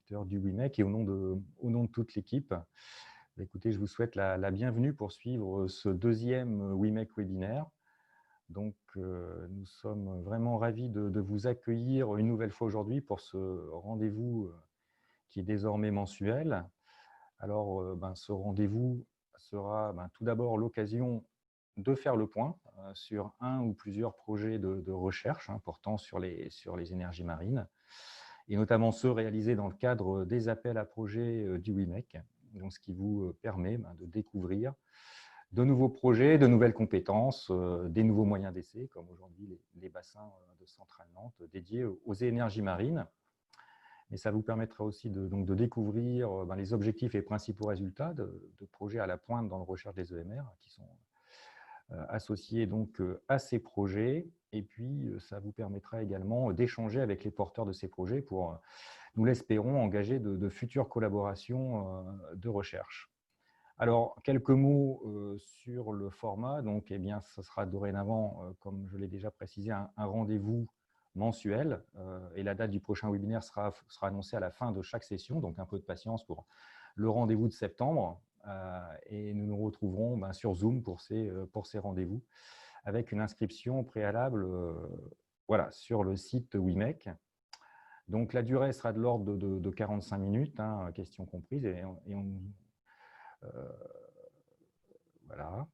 auditeurs du WIMEC et au nom de toute l'équipe. Écoutez, je vous souhaite la bienvenue pour suivre ce deuxième WIMEC webinaire. Donc, nous sommes vraiment ravis de vous accueillir une nouvelle fois aujourd'hui pour ce rendez-vous qui est désormais mensuel. Alors, ce rendez-vous sera tout d'abord l'occasion de faire le point sur un ou plusieurs projets de recherche portant sur les énergies marines, et notamment ceux réalisés dans le cadre des appels à projets du WIMEC, donc ce qui vous permet de découvrir de nouveaux projets, de nouvelles compétences, des nouveaux moyens d'essai, comme aujourd'hui les bassins de Centrale Nantes dédiés aux énergies marines. Et ça vous permettra aussi de découvrir les objectifs et principaux résultats de projets à la pointe dans la recherche des EMR qui sont associés donc à ces projets. Et puis, ça vous permettra également d'échanger avec les porteurs de ces projets pour, nous l'espérons, engager de futures collaborations de recherche. Alors, quelques mots sur le format. Donc, ce sera dorénavant, comme je l'ai déjà précisé, un rendez-vous mensuel. Et la date du prochain webinaire sera annoncée à la fin de chaque session. Donc, un peu de patience pour le rendez-vous de septembre. Et nous nous retrouverons sur Zoom pour ces rendez-vous avec une inscription préalable sur le site WIMEC. Donc, la durée sera de l'ordre de 45 minutes, questions comprises. Voilà.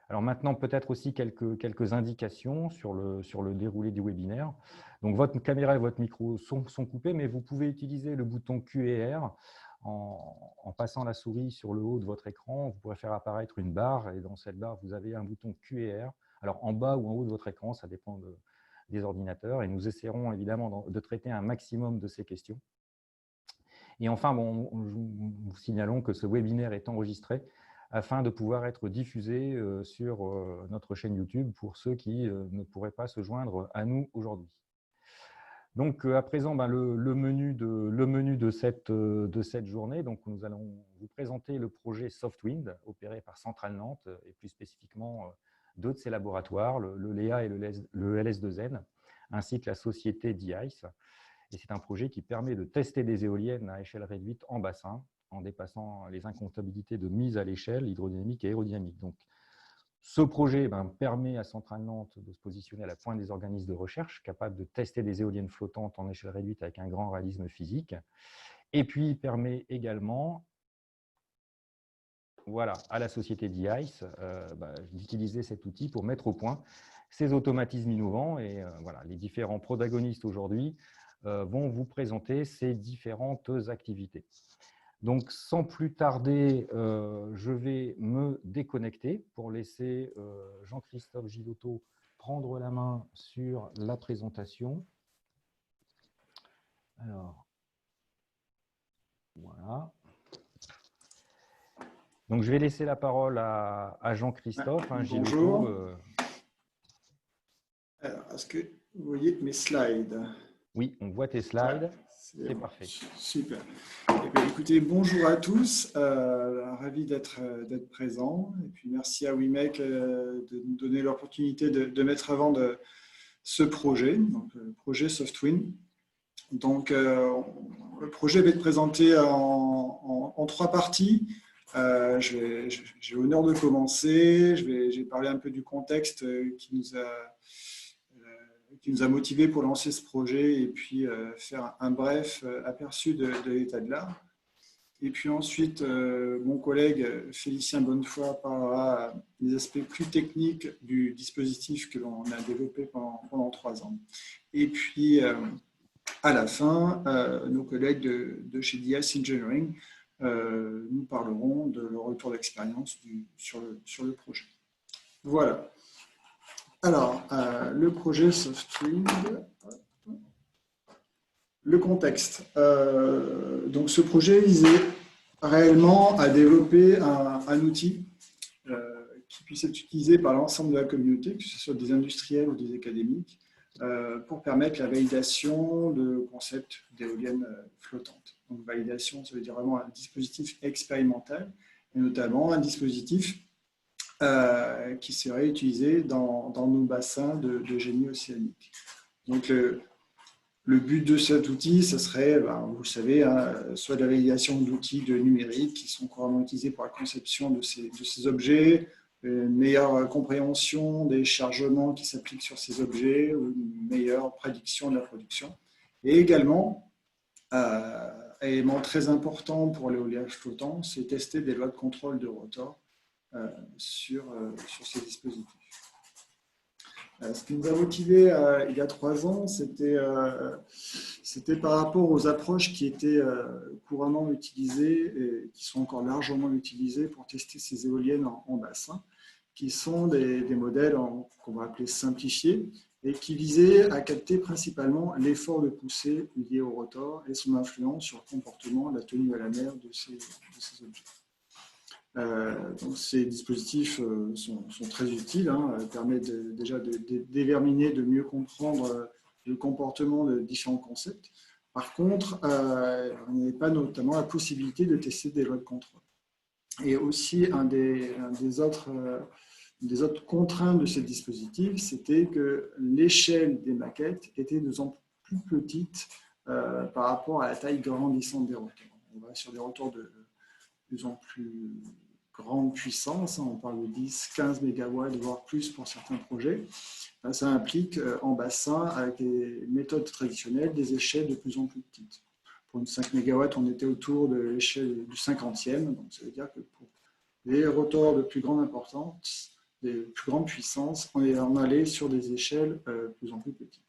Alors maintenant, peut-être aussi quelques indications sur le déroulé du webinaire. Donc, votre caméra et votre micro sont coupés, mais vous pouvez utiliser le bouton Q et R en passant la souris sur le haut de votre écran. Vous pourrez faire apparaître une barre, et dans cette barre, vous avez un bouton Q et R. Alors, en bas ou en haut de votre écran, ça dépend des ordinateurs, et nous essaierons évidemment de traiter un maximum de ces questions. Et enfin, nous signalons que ce webinaire est enregistré afin de pouvoir être diffusé sur notre chaîne YouTube pour ceux qui ne pourraient pas se joindre à nous aujourd'hui. Donc, à présent, le menu de cette journée. Donc, nous allons vous présenter le projet SoftWind opéré par Centrale Nantes et plus spécifiquement deux de ses laboratoires, le LEA et le LS2N, ainsi que la société DICE. Et c'est un projet qui permet de tester des éoliennes à échelle réduite en bassin, en dépassant les incomptabilités de mise à l'échelle hydrodynamique et aérodynamique. Donc, ce projet permet à Centrale Nantes de se positionner à la pointe des organismes de recherche, capables de tester des éoliennes flottantes en échelle réduite avec un grand réalisme physique. Et puis, il permet également à la société DICE d'utiliser cet outil pour mettre au point ces automatismes innovants. Et les différents protagonistes aujourd'hui vont vous présenter ces différentes activités. Donc, sans plus tarder, je vais me déconnecter pour laisser Jean-Christophe Gilotto prendre la main sur la présentation. Alors, voilà. Donc, je vais laisser la parole à Jean-Christophe. Bonjour. Alors, est-ce que vous voyez mes slides? Oui, on voit tes slides. C'est parfait. Super. Écoutez, bonjour à tous. Ravi d'être présent. Et puis, merci à WIMEC de nous donner l'opportunité de mettre avant ce projet, donc le projet SoftWind. Donc, le projet va être présenté en trois parties. J'ai l'honneur de commencer. Je vais parler un peu du contexte qui nous a motivés pour lancer ce projet et puis faire un bref aperçu de l'état de l'art. Et puis ensuite, mon collègue Félicien Bonnefoy parlera des aspects plus techniques du dispositif que l'on a développé pendant 3 ans. Et puis, à la fin, nos collègues de chez DICE Engineering nous parleront de leur retour d'expérience sur le projet. Voilà. Alors, le projet SoftWind, le contexte. Donc, ce projet visait réellement à développer un outil qui puisse être utilisé par l'ensemble de la communauté, que ce soit des industriels ou des académiques, pour permettre la validation de concepts d'éoliennes flottantes. Donc, validation, ça veut dire vraiment un dispositif expérimental, et notamment un dispositif qui serait utilisé dans nos bassins de génie océanique. Donc, Le but de cet outil, ce serait, vous le savez, hein, soit de la validation d'outils de numérique qui sont couramment utilisés pour la conception de ces objets, une meilleure compréhension des chargements qui s'appliquent sur ces objets, ou une meilleure prédiction de la production. Et également, élément très important pour l'éolien flottant, c'est tester des lois de contrôle de rotor sur ces dispositifs. Ce qui nous a motivé il y a 3 ans, c'était par rapport aux approches qui étaient couramment utilisées et qui sont encore largement utilisées pour tester ces éoliennes en bassin, qui sont des modèles qu'on va appeler simplifiés et qui visaient à capter principalement l'effort de poussée lié au rotor et son influence sur le comportement, la tenue à la mer de ces objets. Donc ces dispositifs sont très utiles, hein, permettent déjà de déterminer, de mieux comprendre le comportement de différents concepts. Par contre, on n'avait pas notamment la possibilité de tester des lois de contrôle. Et aussi, des autres contraintes de ces dispositifs, c'était que l'échelle des maquettes était de plus en plus petite par rapport à la taille grandissante des rotors. On va sur des rotors de plus en plus grande puissance, on parle de 10, 15 MW, voire plus pour certains projets. Ça implique en bassin, avec des méthodes traditionnelles, des échelles de plus en plus petites. Pour une 5 MW, on était autour de l'échelle du 50e, donc ça veut dire que pour les rotors de plus grande importance, de plus grande puissance, on allait sur des échelles de plus en plus petites.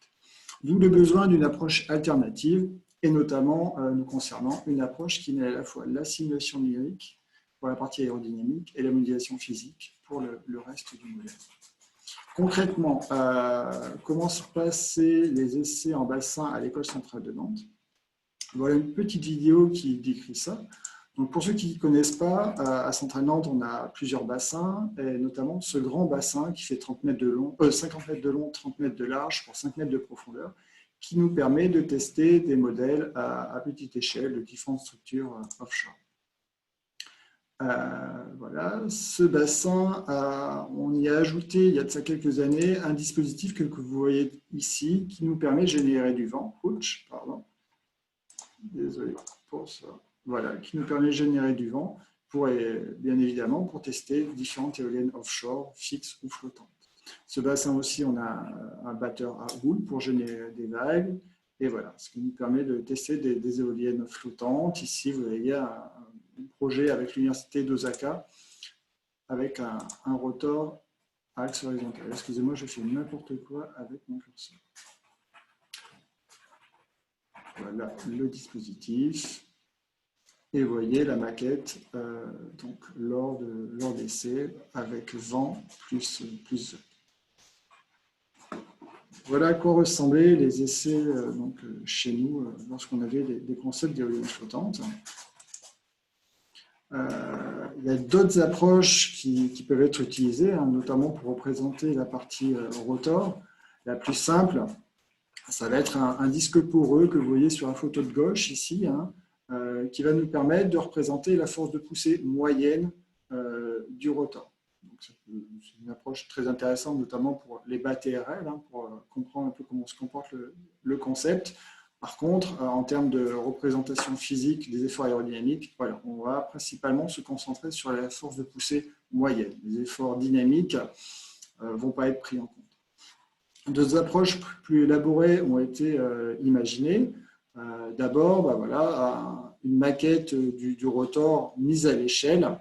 D'où le besoin d'une approche alternative, et notamment nous concernant une approche qui met à la fois la simulation numérique pour la partie aérodynamique et la modélisation physique pour le reste du modèle. Concrètement, comment se passaient les essais en bassin à l'École centrale de Nantes? Voilà une petite vidéo qui décrit ça. Donc pour ceux qui ne connaissent pas, à Centrale Nantes, on a plusieurs bassins, et notamment ce grand bassin qui fait 30 mètres de long, 50 mètres de long, 30 mètres de large pour 5 mètres de profondeur, qui nous permet de tester des modèles à petite échelle de différentes structures offshore. Voilà, ce bassin, on y a ajouté il y a de ça quelques années un dispositif que vous voyez ici qui nous permet de générer du vent. Ouch, pardon. Désolé pour ça. Voilà, qui nous permet de générer du vent bien évidemment pour tester différentes éoliennes offshore, fixes ou flottantes. Ce bassin aussi, on a un batteur à houle pour générer des vagues. Et voilà, ce qui nous permet de tester des éoliennes flottantes. Ici, vous voyez un projet avec l'université d'Osaka avec un rotor à axe horizontal. Excusez-moi, je fais n'importe quoi avec mon curseur. Voilà le dispositif. Et vous voyez la maquette donc lors d'essai avec vent plus. Voilà à quoi ressemblaient les essais chez nous lorsqu'on avait des concepts d'éoliennes flottantes. Il y a d'autres approches qui peuvent être utilisées, hein, notamment pour représenter la partie rotor. La plus simple, ça va être un disque poreux que vous voyez sur la photo de gauche ici, hein, qui va nous permettre de représenter la force de poussée moyenne du rotor. C'est une approche très intéressante, notamment pour les bas TRL, hein, pour comprendre un peu comment se comporte le concept. Par contre, en termes de représentation physique des efforts aérodynamiques, voilà, on va principalement se concentrer sur la force de poussée moyenne. Les efforts dynamiques ne vont pas être pris en compte. Deux approches plus élaborées ont été imaginées. D'abord, voilà, une maquette du rotor mise à l'échelle.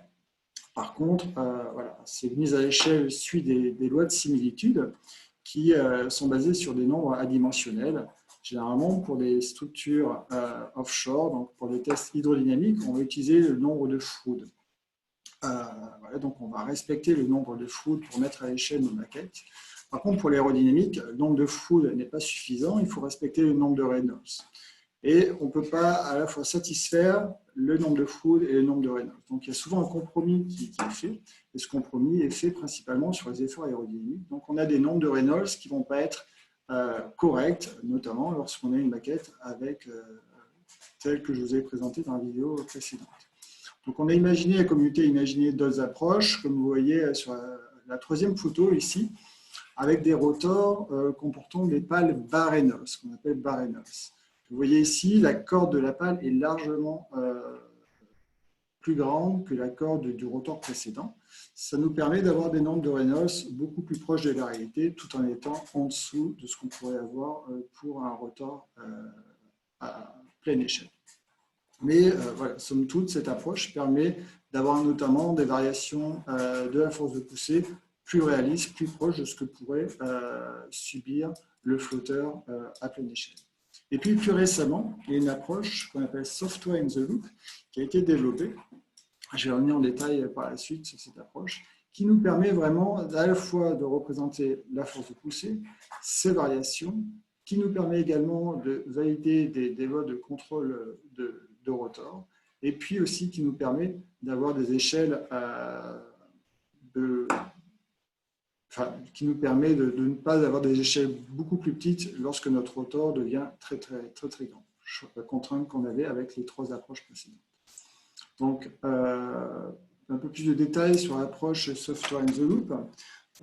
Par contre, voilà, cette mise à l'échelle suit des lois de similitude qui sont basées sur des nombres adimensionnels. Généralement, pour des structures offshore, donc pour des tests hydrodynamiques, on va utiliser le nombre de Froude. Voilà, donc, on va respecter le nombre de Froude pour mettre à l'échelle nos maquettes. Par contre, pour l'aérodynamique, le nombre de Froude n'est pas suffisant, il faut respecter le nombre de Reynolds. Et on ne peut pas à la fois satisfaire le nombre de Froude et le nombre de Reynolds. Donc, il y a souvent un compromis qui est fait, et ce compromis est fait principalement sur les efforts aérodynamiques. Donc, on a des nombres de Reynolds qui ne vont pas être corrects, notamment lorsqu'on a une maquette avec telle que je vous ai présentée dans la vidéo précédente. Donc, on a imaginé, la communauté a imaginé d'autres approches, comme vous voyez sur la troisième photo ici, avec des rotors comportant des pales Barrenos, qu'on appelle Barrenos. Vous voyez ici, la corde de la pale est largement plus grande que la corde du rotor précédent. Ça nous permet d'avoir des nombres de Reynolds beaucoup plus proches de la réalité, tout en étant en dessous de ce qu'on pourrait avoir pour un rotor à pleine échelle. Mais voilà, somme toute, cette approche permet d'avoir notamment des variations de la force de poussée plus réalistes, plus proches de ce que pourrait subir le flotteur à pleine échelle. Et puis plus récemment, il y a une approche qu'on appelle Software in the Loop qui a été développée. Je vais revenir en détail par la suite sur cette approche, qui nous permet vraiment à la fois de représenter la force de poussée, ses variations, qui nous permet également de valider des voies de contrôle de rotor, et puis aussi qui nous permet d'avoir des échelles qui nous permet de ne pas avoir des échelles beaucoup plus petites lorsque notre rotor devient très grand, la contrainte qu'on avait avec les 3 approches précédentes. Donc, un peu plus de détails sur l'approche Software in the Loop.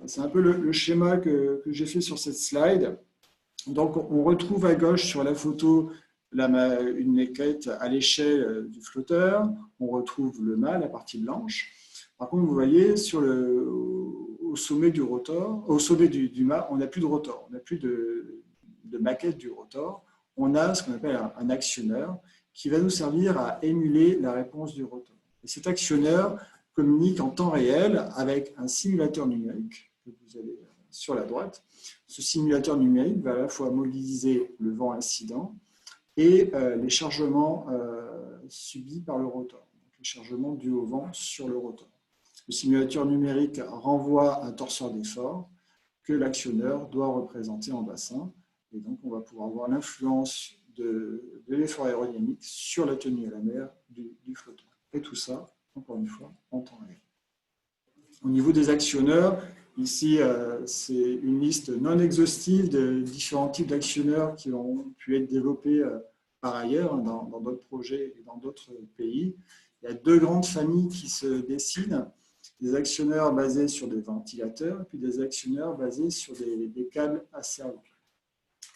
C'est un peu le schéma que j'ai fait sur cette slide. Donc, on retrouve à gauche sur la photo une maquette à l'échelle du flotteur. On retrouve le mât, la partie blanche. Par contre, vous voyez, au sommet du rotor, au sommet du mât, on n'a plus de rotor, on n'a plus de maquette du rotor. On a ce qu'on appelle un actionneur qui va nous servir à émuler la réponse du rotor. Et cet actionneur communique en temps réel avec un simulateur numérique que vous avez sur la droite. Ce simulateur numérique va à la fois modéliser le vent incident et les chargements subis par le rotor, donc les chargements dus au vent sur le rotor. Le simulateur numérique renvoie un torseur d'effort que l'actionneur doit représenter en bassin. Et donc, on va pouvoir voir l'influence de l'effort aérodynamique sur la tenue à la mer du flotteur. Et tout ça, encore une fois, en temps réel. Au niveau des actionneurs, ici, c'est une liste non exhaustive de différents types d'actionneurs qui ont pu être développés par ailleurs dans d'autres projets et dans d'autres pays. Il y a 2 grandes familles qui se dessinent. Des actionneurs basés sur des ventilateurs et puis des actionneurs basés sur des câbles à cerveau.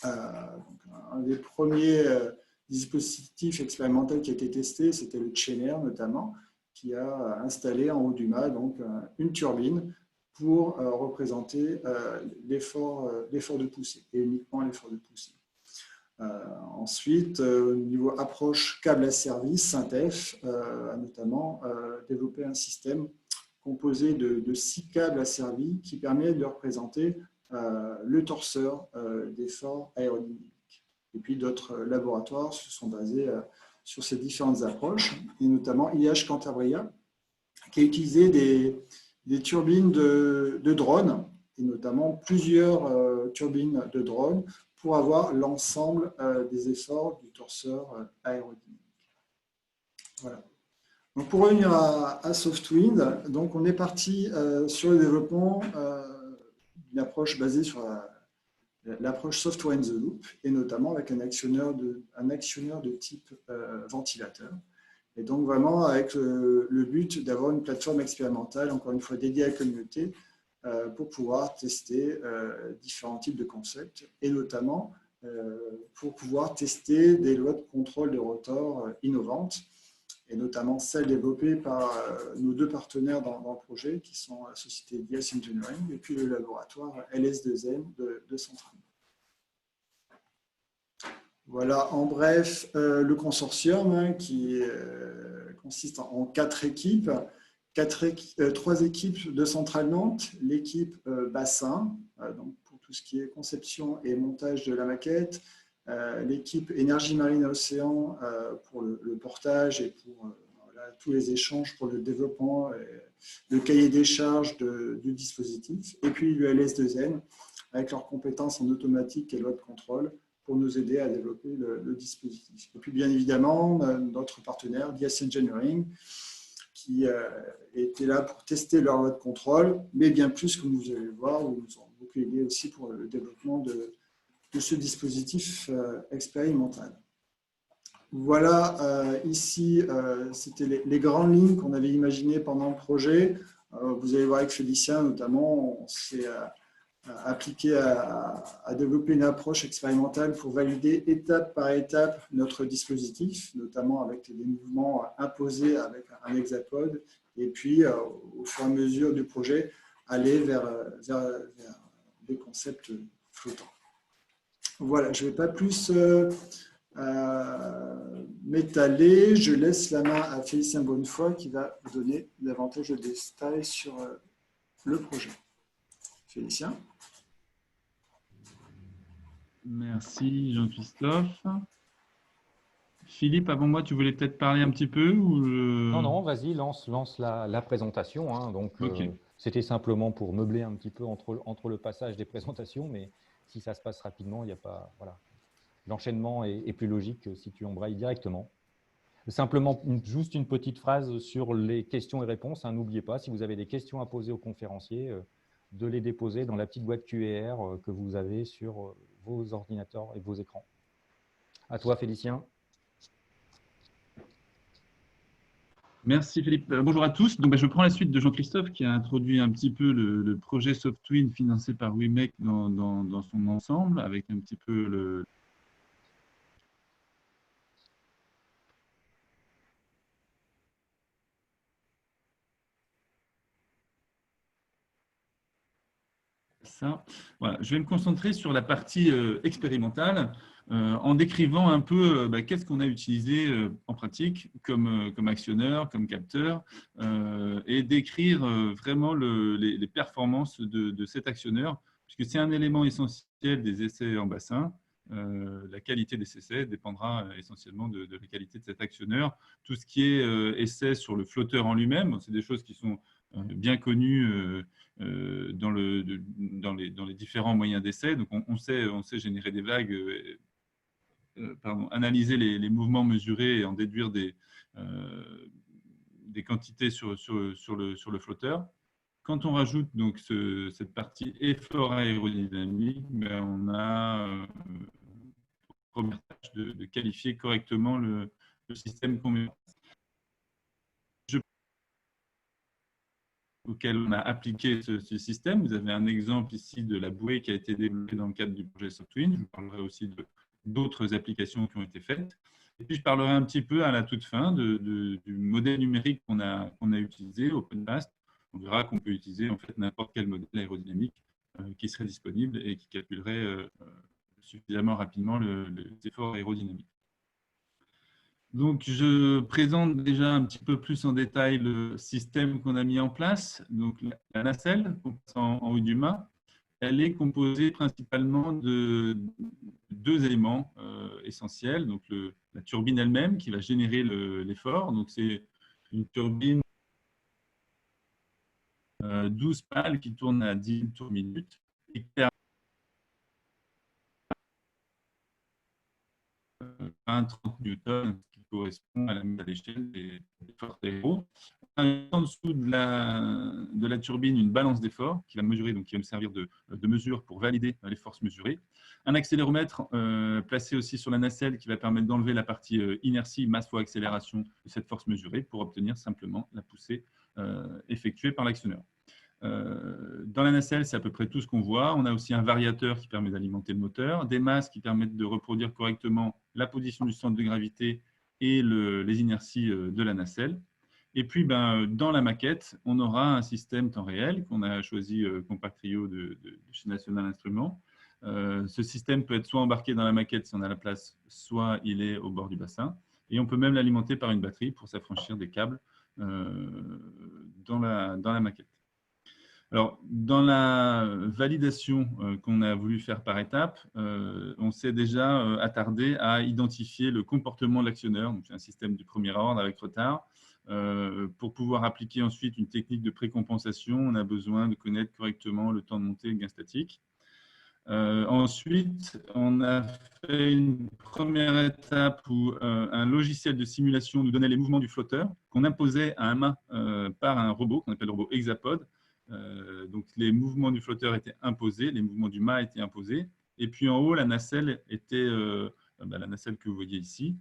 Un des premiers dispositifs expérimentaux qui a été testé, c'était le Chener notamment, qui a installé en haut du mât donc, une turbine pour représenter l'effort de poussée, et uniquement l'effort de poussée. Ensuite, au niveau approche câble à service, Syntef a notamment développé un système composé de 6 câbles asservis qui permet de représenter le torseur d'effort aérodynamique. Et puis d'autres laboratoires se sont basés sur ces différentes approches, et notamment IH Cantabria, qui a utilisé des turbines de drones, et notamment plusieurs turbines de drones, pour avoir l'ensemble des efforts du torseur aérodynamique. Voilà. Donc pour revenir à SoftWind, donc on est parti sur le développement d'une approche basée sur l'approche Software in the Loop, et notamment avec un actionneur de type ventilateur. Et donc vraiment avec le but d'avoir une plateforme expérimentale, encore une fois dédiée à la communauté, pour pouvoir tester différents types de concepts, et notamment pour pouvoir tester des lois de contrôle de rotor innovantes, et notamment celles développées par nos 2 partenaires dans le projet, qui sont la société DS Engineering et puis le laboratoire LS2M de Centrale. Voilà, en bref, le consortium qui consiste en 4 équipes. 3 équipes de Centrale Nantes, l'équipe bassin, donc pour tout ce qui est conception et montage de la maquette, l'équipe énergie marine et océan pour le portage et pour tous les échanges pour le développement, le cahier des charges du dispositif, et puis le LS2N avec leurs compétences en automatique et loi de contrôle pour nous aider à développer le dispositif. Et puis bien évidemment, notre partenaire, DS Engineering, qui était là pour tester leur loi de contrôle, mais bien plus, comme vous allez le voir, ils nous ont beaucoup aidé aussi pour le développement de ce dispositif expérimental. Voilà, ici, c'était les grandes lignes qu'on avait imaginées pendant le projet. Vous allez voir avec Félicien, notamment, on s'est appliqué à développer une approche expérimentale pour valider étape par étape notre dispositif, notamment avec des mouvements imposés avec un hexapode, et puis au fur et à mesure du projet, aller vers des concepts flottants. Voilà, je ne vais pas plus m'étaler. Je laisse la main à Félicien Bonnefoy qui va vous donner davantage de détails sur le projet. Félicien. Merci Jean-Christophe. Philippe, avant moi, tu voulais peut-être parler un petit peu ou Non, non, vas-y, lance la présentation. Hein. Donc, Ok. c'était simplement pour meubler un petit peu entre le passage des présentations, mais si ça se passe rapidement, il n'y a pas… Voilà. L'enchaînement est plus logique si tu embrayes directement. Simplement, juste une petite phrase sur les questions et réponses. Hein. N'oubliez pas, si vous avez des questions à poser aux conférenciers, de les déposer dans la petite boîte QR que vous avez sur vos ordinateurs et vos écrans. À toi, Félicien. Merci Philippe. Bonjour à tous. Donc, je prends la suite de Jean-Christophe qui a introduit un petit peu le projet SoftTwin financé par WeMake dans son ensemble, avec un petit peu le… Ça. Voilà. Je vais me concentrer sur la partie expérimentale en décrivant un peu qu'est-ce qu'on a utilisé en pratique comme actionneur, comme capteur, et décrire vraiment les performances de cet actionneur, puisque c'est un élément essentiel des essais en bassin. La qualité des essais dépendra essentiellement de la qualité de cet actionneur. Tout ce qui est essai sur le flotteur en lui-même, c'est des choses qui sont bien connues dans les différents moyens d'essai. Donc, on sait générer des vagues, analyser les mouvements mesurés et en déduire des quantités sur le flotteur. Quand on rajoute donc cette partie effort aérodynamique, on a première tâche de qualifier correctement le système qu'on met auquel on a appliqué ce système. Vous avez un exemple ici de la bouée qui a été développée dans le cadre du projet SoftTwin. Je vous parlerai aussi d'autres applications qui ont été faites. Et puis, je parlerai un petit peu à la toute fin du modèle numérique qu'on a utilisé, OpenBAST. On verra qu'on peut utiliser en fait n'importe quel modèle aérodynamique qui serait disponible et qui calculerait suffisamment rapidement les efforts aérodynamiques. Donc, je présente déjà un petit peu plus en détail le système qu'on a mis en place. Donc, la nacelle, en haut du mât, elle est composée principalement de deux éléments essentiels. Donc, la turbine elle-même qui va générer l'effort. Donc, c'est une turbine 12 pales qui tourne à 10 tours minute et qui permet 30 newtons, qui correspond à la mise à l'échelle des efforts aéros. En dessous de la turbine, une balance d'effort qui va mesurer, donc qui va me servir de mesure pour valider les forces mesurées. Un accéléromètre placé aussi sur la nacelle qui va permettre d'enlever la partie inertie, masse fois accélération de cette force mesurée pour obtenir simplement la poussée effectuée par l'actionneur. Dans la nacelle, c'est à peu près tout ce qu'on voit. On a aussi un variateur qui permet d'alimenter le moteur, des masses qui permettent de reproduire correctement la position du centre de gravité et les inerties de la nacelle. Et puis, dans la maquette, on aura un système temps réel qu'on a choisi Compactrio de chez National Instruments. Ce système peut être soit embarqué dans la maquette si on a la place, soit il est au bord du bassin. Et on peut même l'alimenter par une batterie pour s'affranchir des câbles dans la maquette. Alors, dans la validation qu'on a voulu faire par étapes, on s'est déjà attardé à identifier le comportement de l'actionneur. C'est un système du premier ordre avec retard. Pour pouvoir appliquer ensuite une technique de précompensation, on a besoin de connaître correctement le temps de montée et le gain statique. Ensuite, on a fait une première étape où un logiciel de simulation nous donnait les mouvements du flotteur qu'on imposait à un mât par un robot qu'on appelle le robot hexapode. Donc, les mouvements du flotteur étaient imposés, les mouvements du mât étaient imposés. Et puis en haut, la nacelle était la nacelle que vous voyez ici.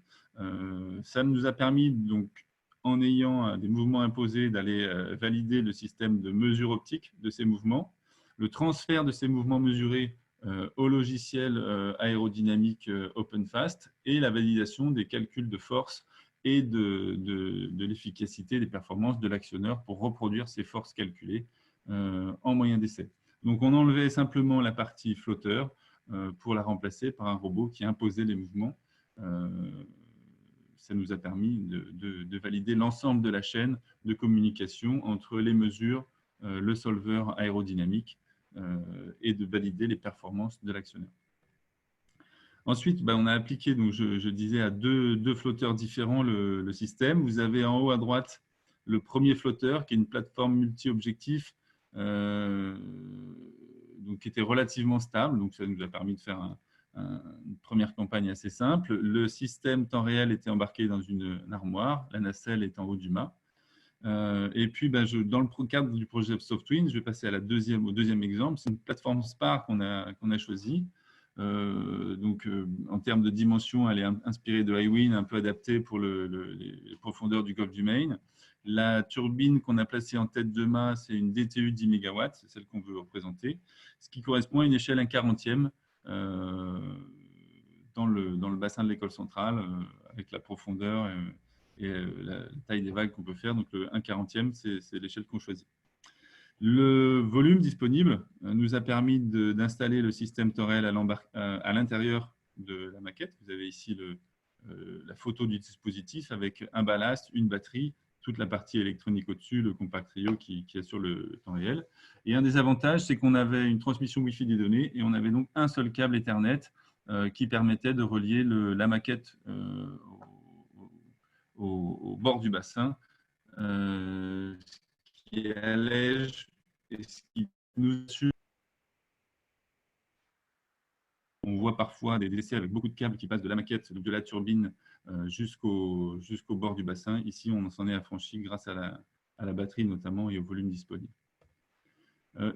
Ça nous a permis, donc, en ayant des mouvements imposés, d'aller valider le système de mesure optique de ces mouvements. le transfert de ces mouvements mesurés au logiciel aérodynamique OpenFast et la validation des calculs de force et de l'efficacité des performances de l'actionneur pour reproduire ces forces calculées en moyen d'essai. Donc, on enlevait simplement la partie flotteur pour la remplacer par un robot qui imposait les mouvements. Ça nous a permis de valider l'ensemble de la chaîne de communication entre les mesures, le solver aérodynamique et de valider les performances de l'actionneur. Ensuite, on a appliqué, donc je disais, à deux flotteurs différents le système. Vous avez en haut à droite le premier flotteur, qui est une plateforme multi-objectif, qui était relativement stable. Donc, ça nous a permis de faire une première campagne assez simple. Le système temps réel était embarqué dans une armoire. La nacelle est en haut du mât. Et puis, dans le cadre du projet SoftWind, je vais passer au deuxième exemple. C'est une plateforme SPAR qu'on a choisie. En termes de dimension, elle est inspirée de iWind, un peu adaptée pour les profondeurs du golfe du Maine. La turbine qu'on a placée en tête de mât, c'est une DTU 10 MW, c'est celle qu'on veut représenter, ce qui correspond à une échelle 1/40e dans le bassin de l'école centrale, avec la profondeur et la taille des vagues qu'on peut faire. Donc, le 1/40e, c'est l'échelle qu'on choisit. Le volume disponible nous a permis d'installer le système temps réel à l'intérieur de la maquette. Vous avez ici la photo du dispositif avec un ballast, une batterie, toute la partie électronique au-dessus, le compact Rio qui assure le temps réel. Et un des avantages, c'est qu'on avait une transmission Wi-Fi des données et on avait donc un seul câble Ethernet qui permettait de relier la maquette au bord du bassin, ce qui allège et ce qui nous assure. On voit parfois des essais avec beaucoup de câbles qui passent de la maquette, de la turbine jusqu'au bord du bassin. Ici, on s'en est affranchi grâce à la batterie notamment et au volume disponible.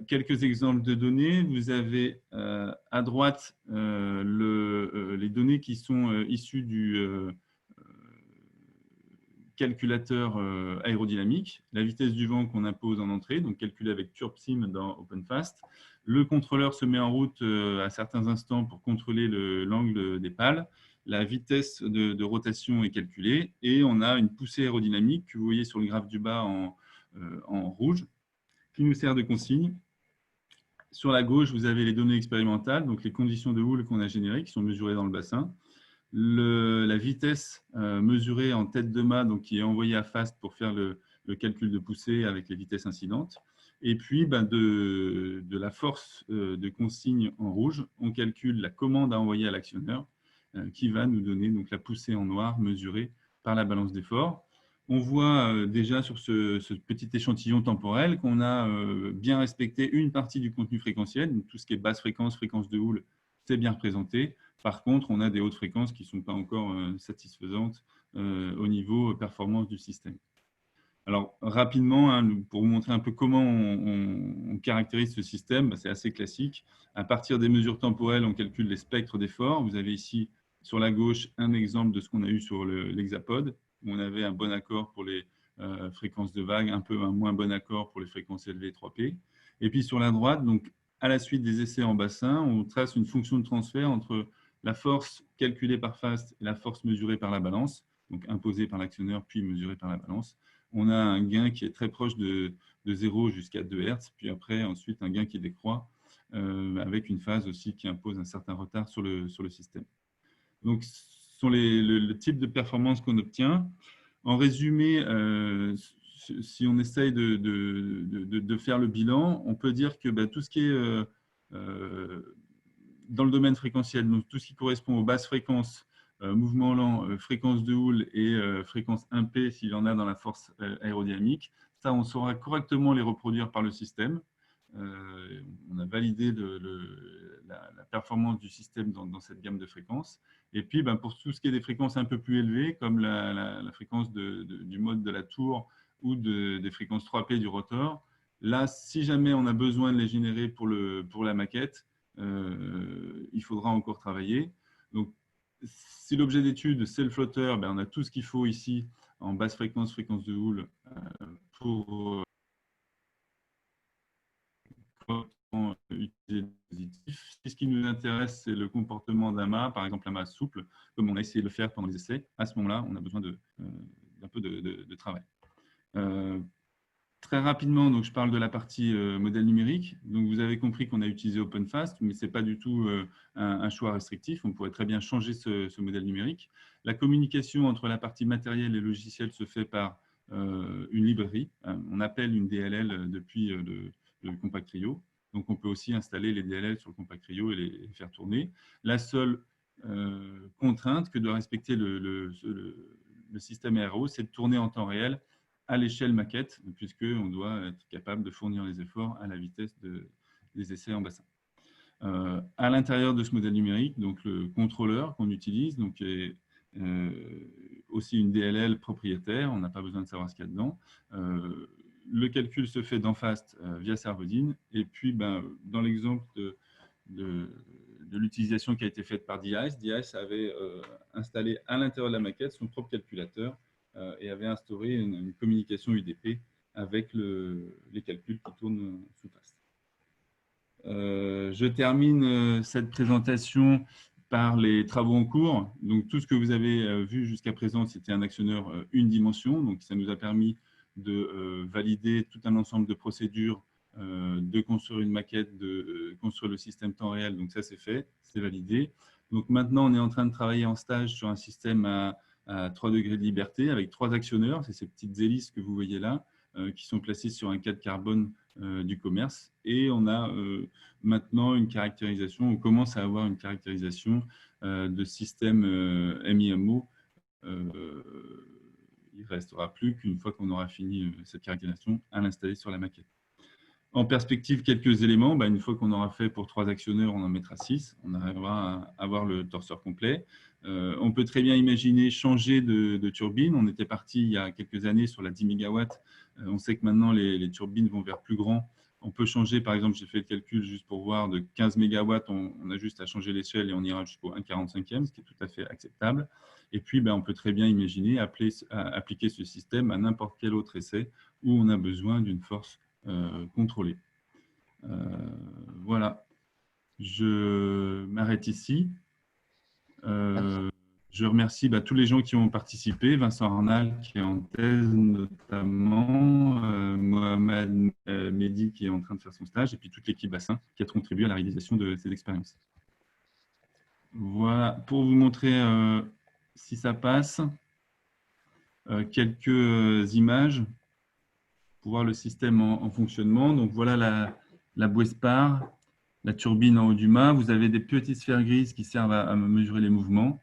Quelques exemples de données. Vous avez à droite les données qui sont issues du calculateur aérodynamique, la vitesse du vent qu'on impose en entrée, donc calculée avec TurbSim dans OpenFast. Le contrôleur se met en route à certains instants pour contrôler l'angle des pales. La vitesse de rotation est calculée et on a une poussée aérodynamique que vous voyez sur le graphe du bas en rouge qui nous sert de consigne. Sur la gauche, vous avez les données expérimentales, donc les conditions de houle qu'on a générées qui sont mesurées dans le bassin. La vitesse mesurée en tête de mât, donc qui est envoyée à FAST pour faire le calcul de poussée avec les vitesses incidentes. Et puis, de la force de consigne en rouge, on calcule la commande à envoyer à l'actionneur qui va nous donner donc, la poussée en noir mesurée par la balance d'effort. On voit déjà sur ce petit échantillon temporel qu'on a bien respecté une partie du contenu fréquentiel, donc tout ce qui est basse fréquence, fréquence de houle, c'est bien représenté. Par contre, on a des hautes fréquences qui ne sont pas encore satisfaisantes au niveau performance du système. Alors, rapidement, pour vous montrer un peu comment on caractérise ce système, c'est assez classique. À partir des mesures temporelles, on calcule les spectres d'effort. Vous avez ici, sur la gauche, un exemple de ce qu'on a eu sur l'hexapode, où on avait un bon accord pour les fréquences de vagues, un moins bon accord pour les fréquences élevées 3P. Et puis, sur la droite, donc, à la suite des essais en bassin, on trace une fonction de transfert entre la force calculée par FAST et la force mesurée par la balance, donc imposée par l'actionneur puis mesurée par la balance. On a un gain qui est très proche de 0 jusqu'à 2 Hz, puis après, ensuite, un gain qui décroît avec une phase aussi qui impose un certain retard sur le système. Donc, ce sont le type de performance qu'on obtient. En résumé, si on essaye de faire le bilan, on peut dire que tout ce qui est dans le domaine fréquentiel, donc tout ce qui correspond aux basses fréquences, mouvement lent, fréquence de houle et fréquence 1P s'il y en a dans la force aérodynamique, ça on saura correctement les reproduire par le système. On a validé la performance du système dans cette gamme de fréquences. Et puis, pour tout ce qui est des fréquences un peu plus élevées, comme la fréquence du mode de la tour ou des fréquences 3P du rotor, là, si jamais on a besoin de les générer pour la maquette, il faudra encore travailler. Donc, si l'objet d'étude, c'est le flotteur, on a tout ce qu'il faut ici en basse fréquence, fréquence de houle pour qui nous intéresse, c'est le comportement d'un mât, par exemple un mât souple, comme on a essayé de le faire pendant les essais. À ce moment-là, on a besoin d'un peu de travail. Très rapidement, donc, je parle de la partie modèle numérique. Donc, vous avez compris qu'on a utilisé OpenFast, mais ce n'est pas du tout un choix restrictif. On pourrait très bien changer ce modèle numérique. La communication entre la partie matérielle et logicielle se fait par une librairie. On appelle une DLL depuis le Compact Rio. Donc, on peut aussi installer les DLL sur le Compact Rio et les faire tourner. La seule contrainte que doit respecter le système RO, c'est de tourner en temps réel à l'échelle maquette, puisqu'on doit être capable de fournir les efforts à la vitesse des essais en bassin. À l'intérieur de ce modèle numérique, donc le contrôleur qu'on utilise, donc est aussi une DLL propriétaire, on n'a pas besoin de savoir ce qu'il y a dedans. Le calcul se fait d'Enfast via Servodine, et puis dans l'exemple de l'utilisation qui a été faite par DICE, DICE avait installé à l'intérieur de la maquette son propre calculateur et avait instauré une communication UDP avec les calculs qui tournent sous Fast. Je termine cette présentation par les travaux en cours. Donc, tout ce que vous avez vu jusqu'à présent, c'était un actionneur une dimension. Donc, ça nous a permis de valider tout un ensemble de procédures, de construire une maquette, de construire le système temps réel. Donc, ça, c'est fait, c'est validé. Donc, maintenant, on est en train de travailler en stage sur un système à 3 degrés de liberté avec 3 actionneurs. C'est ces petites hélices que vous voyez là, qui sont placées sur un cadre carbone du commerce. Et on a maintenant une caractérisation, on commence à avoir une caractérisation de système MIMO. Il ne restera plus qu'une fois qu'on aura fini cette caractérisation à l'installer sur la maquette. En perspective, quelques éléments. Une fois qu'on aura fait pour 3 actionneurs, on en mettra 6. On arrivera à avoir le torseur complet. On peut très bien imaginer changer de turbine. On était parti il y a quelques années sur la 10 MW. On sait que maintenant, les turbines vont vers plus grand. On peut changer, par exemple, j'ai fait le calcul juste pour voir, de 15 MW, on a juste à changer l'échelle et on ira jusqu'au 1,45e, ce qui est tout à fait acceptable. Et puis, on peut très bien imaginer appliquer ce système à n'importe quel autre essai où on a besoin d'une force contrôlée. Voilà. Je m'arrête ici. Je remercie tous les gens qui ont participé, Vincent Arnal qui est en thèse notamment, Mohamed Mehdi qui est en train de faire son stage, et puis toute l'équipe bassin qui a contribué à la réalisation de ces expériences. Voilà, pour vous montrer si ça passe, quelques images pour voir le système en fonctionnement. Donc voilà la Bouespar, la turbine en haut du mât. Vous avez des petites sphères grises qui servent à mesurer les mouvements.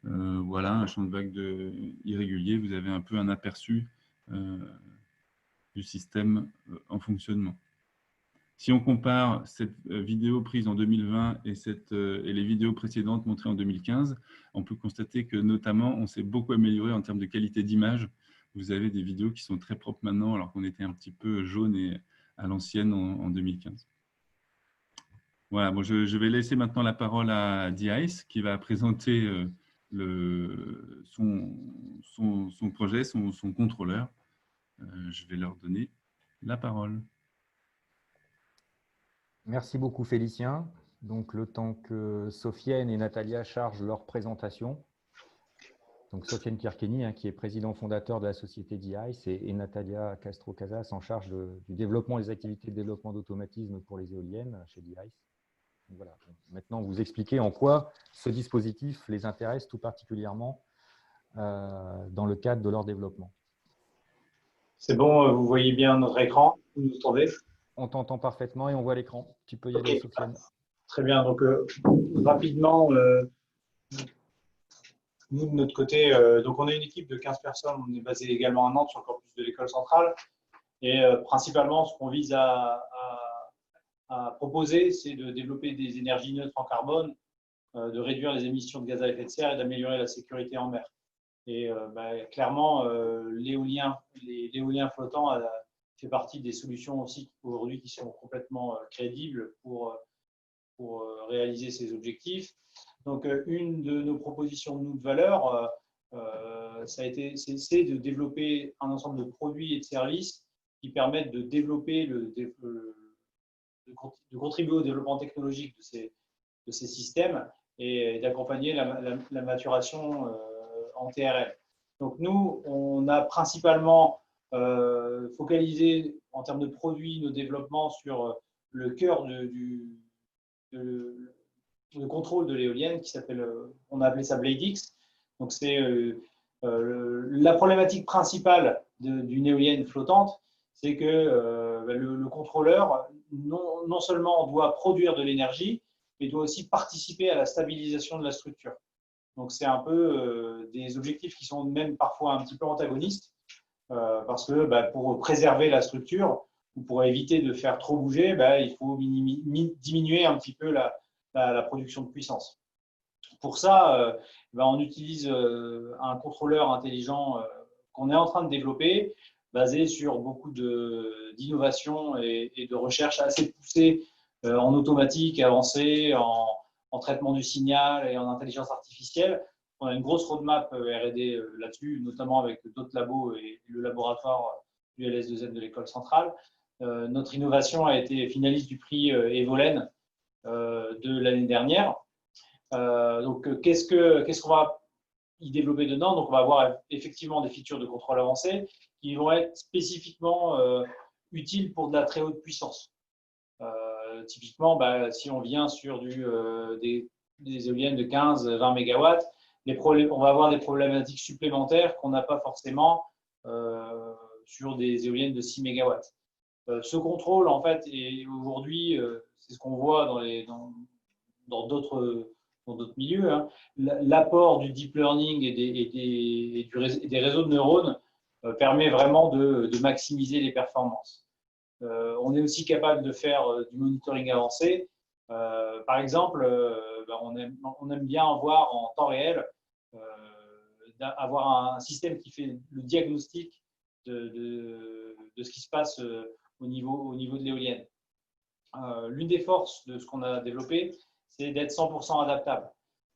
Voilà, un champ de vague irrégulier. Vous avez un peu un aperçu du système en fonctionnement. Si on compare cette vidéo prise en 2020 et les vidéos précédentes montrées en 2015, on peut constater que notamment, on s'est beaucoup amélioré en termes de qualité d'image. Vous avez des vidéos qui sont très propres maintenant, alors qu'on était un petit peu jaune et à l'ancienne en 2015. Voilà, bon, je vais laisser maintenant la parole à DICE qui va présenter son projet, son contrôleur. Je vais leur donner la parole. Merci beaucoup Félicien. Donc le temps que Sofiane et Natalia chargent leur présentation. Donc Sofiane Kirkeni, qui est président fondateur de la société DICE, et Natalia Castro-Casas en charge du développement des activités de développement d'automatisme pour les éoliennes chez DICE. Voilà. Maintenant, vous expliquez en quoi ce dispositif les intéresse tout particulièrement dans le cadre de leur développement. C'est bon, vous voyez bien notre écran, vous nous entendez? On t'entend parfaitement et on voit l'écran. Tu peux y aller, Sofiane. Très bien, donc rapidement, nous de notre côté, donc on est une équipe de 15 personnes, on est basé également à Nantes sur le campus de l'école centrale et principalement ce qu'on vise à proposer, c'est de développer des énergies neutres en carbone, de réduire les émissions de gaz à effet de serre et d'améliorer la sécurité en mer. Et clairement, l'éolien flottant fait partie des solutions aussi aujourd'hui qui sont complètement crédibles pour réaliser ces objectifs. Donc, une de nos propositions de valeur, c'est de développer un ensemble de produits et de services qui permettent de développer de contribuer au développement technologique ces systèmes et d'accompagner la maturation en TRL. Donc nous, on a principalement focalisé en termes de produits nos développements sur le cœur le contrôle de l'éolienne qui s'appelle, on a appelé ça BladeX. Donc c'est la problématique principale d'une éolienne flottante, c'est que le contrôleur non seulement doit produire de l'énergie, mais doit aussi participer à la stabilisation de la structure. Donc c'est un peu des objectifs qui sont même parfois un petit peu antagonistes, parce que pour préserver la structure ou pour éviter de faire trop bouger, il faut diminuer un petit peu la production de puissance. Pour ça, on utilise un contrôleur intelligent qu'on est en train de développer, basé sur beaucoup d'innovations et de recherches assez poussées en automatique avancée, en traitement du signal et en intelligence artificielle. On a une grosse roadmap R&D là-dessus, notamment avec d'autres labos et le laboratoire du LS2N de l'école centrale. Notre innovation a été finaliste du prix Evolen de l'année dernière. Donc, qu'est-ce qu'on va y développer dedans? Donc, on va avoir effectivement des features de contrôle avancé qui vont être spécifiquement utiles pour de la très haute puissance. Typiquement, si on vient sur des éoliennes de 15-20 MW, on va avoir des problématiques supplémentaires qu'on n'a pas forcément sur des éoliennes de 6 MW. Ce contrôle, en fait, aujourd'hui, c'est ce qu'on voit dans d'autres milieux, hein. L'apport du deep learning et des réseaux de neurones permet vraiment de maximiser les performances. On est aussi capable de faire du monitoring avancé. Par exemple, on aime bien avoir en temps réel, avoir un système qui fait le diagnostic de ce qui se passe au niveau de l'éolienne. L'une des forces de ce qu'on a développé, c'est d'être 100% adaptable.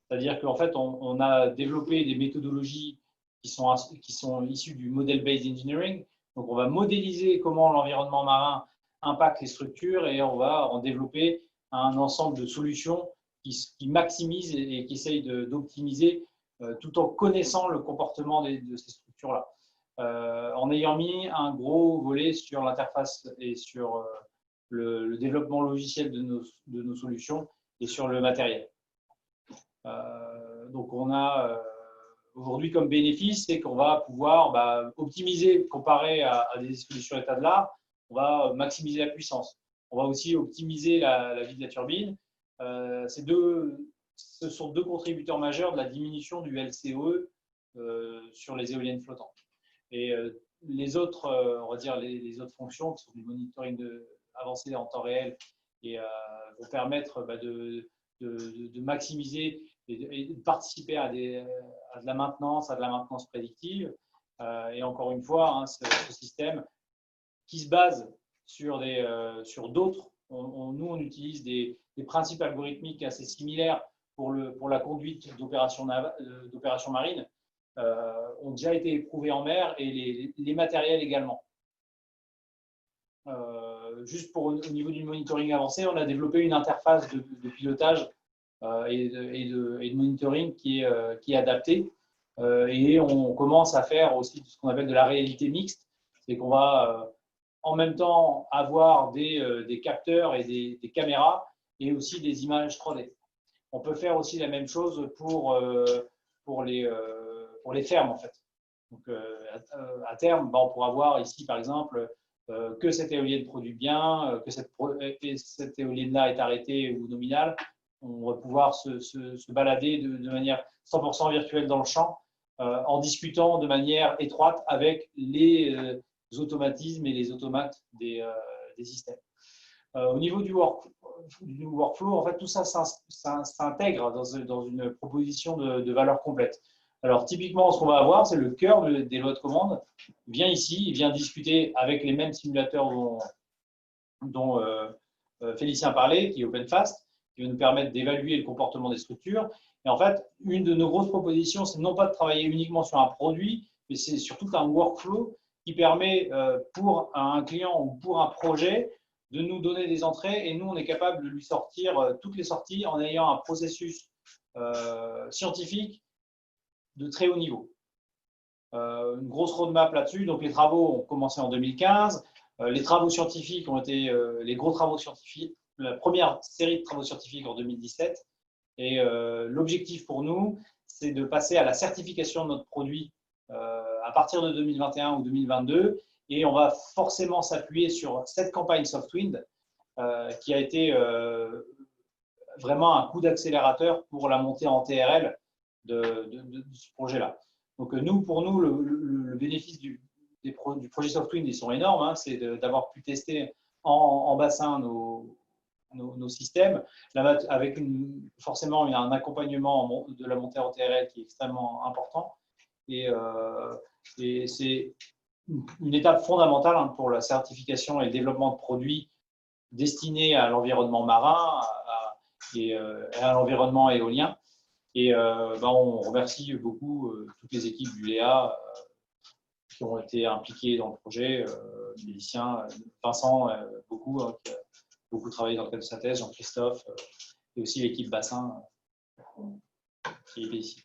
C'est-à-dire qu'en fait, on a développé des méthodologies qui sont issues du model-based engineering. Donc, on va modéliser comment l'environnement marin impacte les structures et on va en développer un ensemble de solutions qui maximisent et qui essayent d'optimiser tout en connaissant le comportement de ces structures-là. En ayant mis un gros volet sur l'interface et sur le développement logiciel de nos solutions et sur le matériel. Donc, on a aujourd'hui comme bénéfice, c'est qu'on va pouvoir optimiser comparé à des solutions état de l'art. On va maximiser la puissance. On va aussi optimiser la vie de la turbine. Ce sont deux contributeurs majeurs de la diminution du LCOE sur les éoliennes flottantes. Et les autres, on va dire les autres fonctions qui sont du monitoring avancé en temps réel et vont permettre de maximiser et de participer à de la maintenance, prédictive. Et encore une fois, hein, ce système qui se base sur d'autres. Nous, on utilise des principes algorithmiques assez similaires pour la conduite d'opérations marines, ont déjà été éprouvés en mer et les matériels également. Juste au niveau du monitoring avancé, on a développé une interface de pilotage et de monitoring qui est adaptée. Et on commence à faire aussi ce qu'on appelle de la réalité mixte. C'est qu'on va en même temps avoir des capteurs et des caméras et aussi des images 3D. On peut faire aussi la même chose pour les fermes, en fait. Donc, à terme, on pourra voir ici, par exemple, que cette éolienne produit bien, que cette éolienne-là est arrêtée ou nominale. On va pouvoir se balader de manière 100% virtuelle dans le champ en discutant de manière étroite avec les automatismes et les automates des systèmes. Au niveau du workflow, en fait, tout ça s'intègre dans une proposition de valeur complète. Alors, typiquement, ce qu'on va avoir, c'est le cœur des lois de commande. Il vient ici, il vient discuter avec les mêmes simulateurs dont Félicien parlait, qui est OpenFast, qui va nous permettre d'évaluer le comportement des structures. Et en fait, une de nos grosses propositions, c'est non pas de travailler uniquement sur un produit, mais c'est surtout un workflow qui permet pour un client ou pour un projet de nous donner des entrées et nous, on est capable de lui sortir toutes les sorties en ayant un processus scientifique de très haut niveau. Une grosse roadmap là-dessus. Donc, les travaux ont commencé en 2015. Les travaux scientifiques ont été les gros travaux scientifiques, la première série de travaux scientifiques en 2017. Et l'objectif pour nous, c'est de passer à la certification de notre produit à partir de 2021 ou 2022. Et on va forcément s'appuyer sur cette campagne SoftWind qui a été vraiment un coup d'accélérateur pour la montée en TRL de ce projet-là. Donc, pour nous, le bénéfice du projet SoftWind, ils sont énormes. Hein, c'est d'avoir pu tester en bassin nos systèmes, avec forcément un accompagnement de la montée en TRL qui est extrêmement important. Et c'est une étape fondamentale hein, pour la certification et le développement de produits destinés à l'environnement marin et à l'environnement éolien. Et on remercie beaucoup toutes les équipes du Léa qui ont été impliquées dans le projet, Félicien, Vincent, beaucoup, qui a beaucoup travaillé dans le cadre de sa thèse, Jean-Christophe, et aussi l'équipe bassin qui est ici.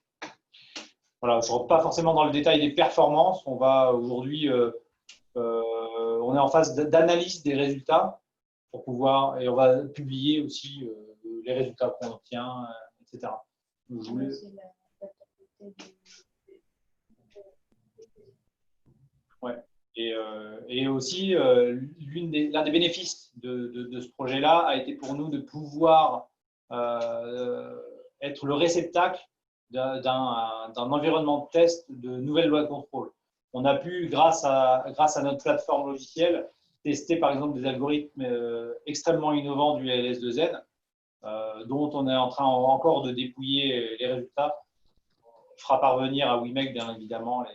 Voilà, je ne rentre pas forcément dans le détail des performances. On va aujourd'hui, on est en phase d'analyse des résultats pour pouvoir, et on va publier aussi les résultats qu'on obtient, etc. Je voulais... Ouais. Et aussi, l'un des bénéfices de ce projet-là a été pour nous de pouvoir être le réceptacle d'un environnement de test de nouvelles lois de contrôle. On a pu, grâce à notre plateforme logicielle, tester par exemple des algorithmes extrêmement innovants du LS2N, dont on est en train encore de dépouiller les résultats. On fera parvenir à WIMEC, bien évidemment,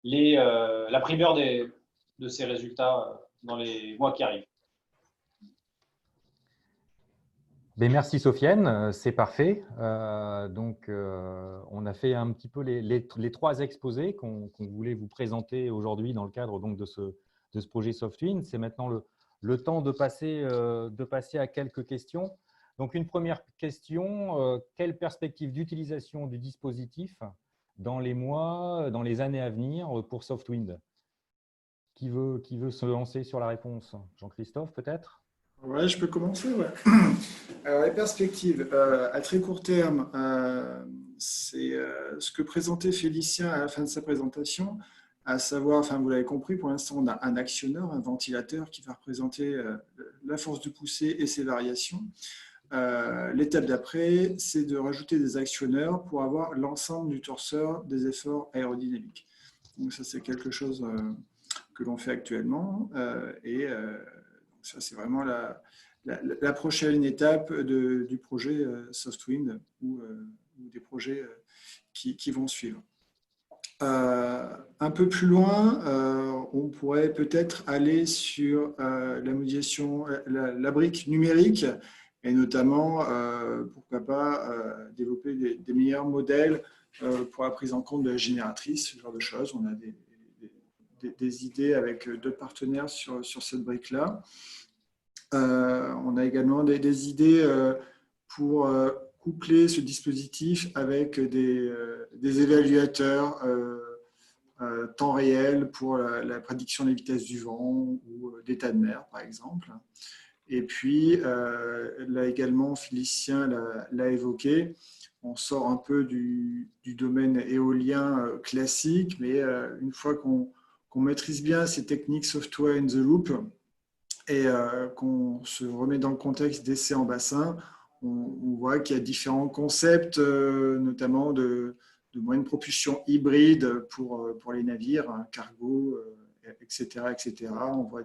la primeur de ces résultats dans les mois qui arrivent. Ben merci Sofiane, c'est parfait. On a fait un petit peu les trois exposés qu'on voulait vous présenter aujourd'hui dans le cadre donc, de ce projet SoftWind. C'est maintenant le temps de passer à quelques questions. Donc, une première question, quelle perspective d'utilisation du dispositif dans les mois, dans les années à venir pour SoftWind? Qui veut se lancer sur la réponse? Jean-Christophe, peut-être? Ouais, je peux commencer. Ouais. Alors, les perspectives, à très court terme, c'est ce que présentait Félicien à la fin de sa présentation, à savoir, enfin, vous l'avez compris, pour l'instant, on a un actionneur, un ventilateur qui va représenter la force de poussée et ses variations. L'étape d'après, c'est de rajouter des actionneurs pour avoir l'ensemble du torseur des efforts aérodynamiques. Donc, ça, c'est quelque chose que l'on fait actuellement ça, c'est vraiment la prochaine étape du projet SoftWind ou des projets qui vont suivre. Un peu plus loin, on pourrait peut-être aller sur la modélisation, la brique numérique et notamment, pourquoi pas, développer des meilleurs modèles pour la prise en compte de la génératrice, ce genre de choses. On a des idées avec deux partenaires sur cette brique-là. On a également des idées pour coupler ce dispositif avec des évaluateurs temps réel pour la prédiction des vitesses du vent ou d'état de mer, par exemple. Et puis, là également, Félicien l'a évoqué, on sort un peu du domaine éolien classique, mais une fois qu'on maîtrise bien ces techniques software in the loop et qu'on se remet dans le contexte d'essais en bassin, on voit qu'il y a différents concepts, notamment de moyens de propulsion hybride pour les navires, cargo, etc., etc. On voit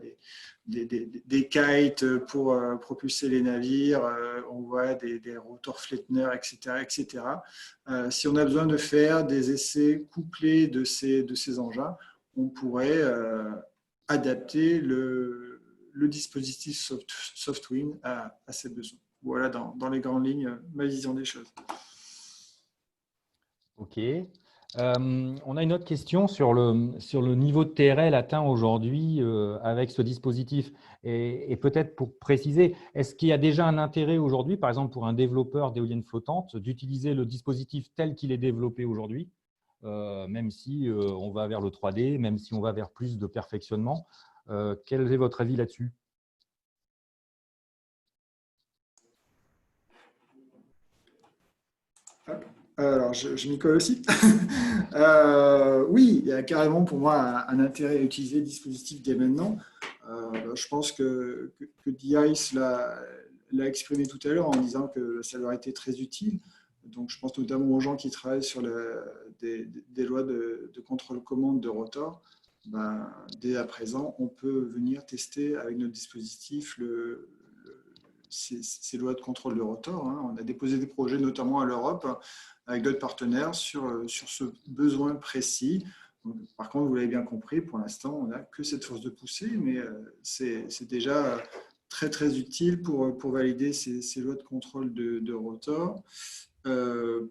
des kites pour propulser les navires, on voit des rotors Flettner, etc., etc. Si on a besoin de faire des essais couplés de ces engins, on pourrait adapter le dispositif SoftWind à ces besoins. Voilà dans les grandes lignes ma vision des choses. Ok. On a une autre question sur le niveau de TRL atteint aujourd'hui avec ce dispositif. Et peut-être pour préciser, est-ce qu'il y a déjà un intérêt aujourd'hui, par exemple pour un développeur d'éoliennes flottantes, d'utiliser le dispositif tel qu'il est développé aujourd'hui, même si on va vers le 3D, même si on va vers plus de perfectionnement? Quel est votre avis là-dessus? Alors, je m'y colle aussi. Oui, il y a carrément pour moi un intérêt à utiliser le dispositif dès maintenant. Je pense que DICE l'a exprimé tout à l'heure en disant que ça leur a été très utile. Donc, je pense notamment aux gens qui travaillent sur des lois de contrôle-commande de rotor. Ben, dès à présent, on peut venir tester avec notre dispositif ces lois de contrôle de rotor. Hein. On a déposé des projets, notamment à l'Europe, avec d'autres partenaires, sur ce besoin précis. Donc, par contre, vous l'avez bien compris, pour l'instant, on n'a que cette force de poussée, mais c'est déjà très, très utile pour valider ces lois de contrôle de rotor.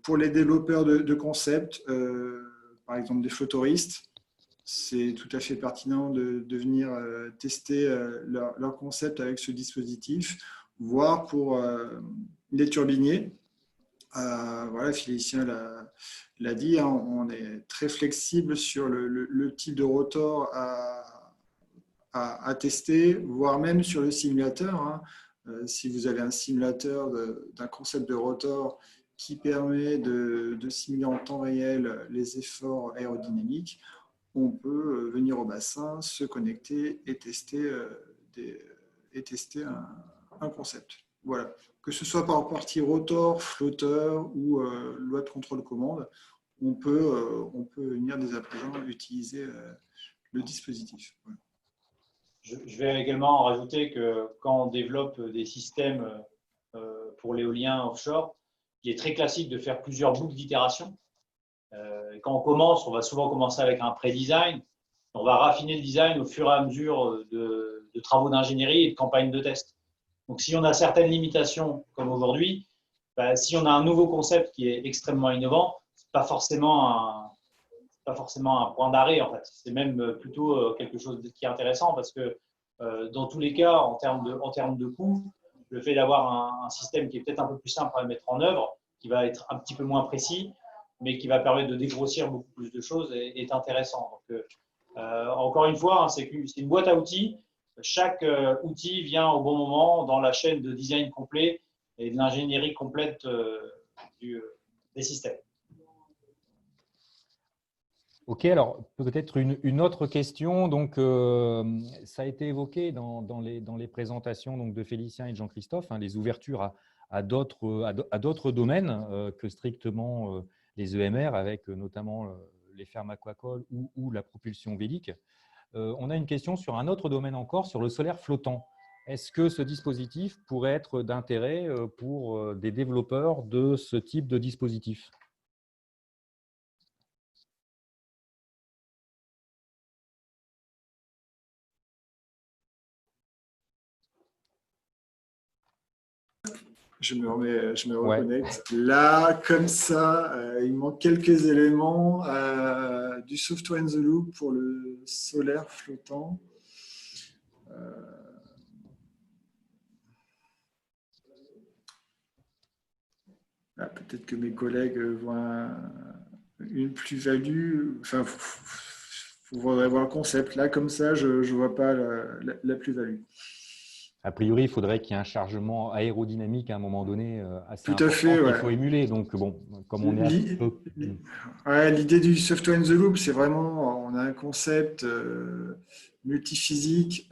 Pour les développeurs de concepts, par exemple des flottoristes, c'est tout à fait pertinent de venir tester leur concept avec ce dispositif, voire pour les turbiniers. Voilà, Félicien l'a dit, hein, on est très flexible sur le type de rotor à tester, voire même sur le simulateur. Hein. Si vous avez un simulateur d'un concept de rotor qui permet de simuler en temps réel les efforts aérodynamiques, on peut venir au bassin, se connecter et tester, un concept. Voilà. Que ce soit par partie rotor, flotteur ou loi de contrôle-commande, on peut venir dès à présent utiliser le dispositif. Voilà. Je vais également rajouter que quand on développe des systèmes pour l'éolien offshore, il est très classique de faire plusieurs boucles d'itération. Quand on commence, on va souvent commencer avec un pré-design. On va raffiner le design au fur et à mesure de travaux d'ingénierie et de campagnes de test. Donc, si on a certaines limitations, comme aujourd'hui, si on a un nouveau concept qui est extrêmement innovant, ce n'est pas forcément un point d'arrêt, en fait. C'est même plutôt quelque chose qui est intéressant parce que dans tous les cas, en termes de coût, le fait d'avoir un système qui est peut-être un peu plus simple à mettre en œuvre, qui va être un petit peu moins précis, mais qui va permettre de dégrossir beaucoup plus de choses, est intéressant. Donc, encore une fois, hein, c'est une boîte à outils. Chaque outil vient au bon moment dans la chaîne de design complet et de l'ingénierie complète des systèmes. Ok, alors peut-être une autre question. Donc, ça a été évoqué dans les présentations donc, de Félicien et de Jean-Christophe, hein, les ouvertures à d'autres domaines que strictement les EMR, avec notamment les fermes aquacoles ou la propulsion vélique. On a une question sur un autre domaine encore, sur le solaire flottant. Est-ce que ce dispositif pourrait être d'intérêt pour des développeurs de ce type de dispositif ? Je me reconnecte. Ouais. Là, comme ça, il manque quelques éléments du software in the loop pour le solaire flottant. Peut-être que mes collègues voient une plus-value. Enfin, il faudrait voir le concept. Là, comme ça, je ne vois pas la plus-value. A priori, il faudrait qu'il y ait un chargement aérodynamique à un moment donné assez important qu'il faut émuler. Donc, bon, comme on est l'idée du software in the loop, c'est vraiment, on a un concept multiphysique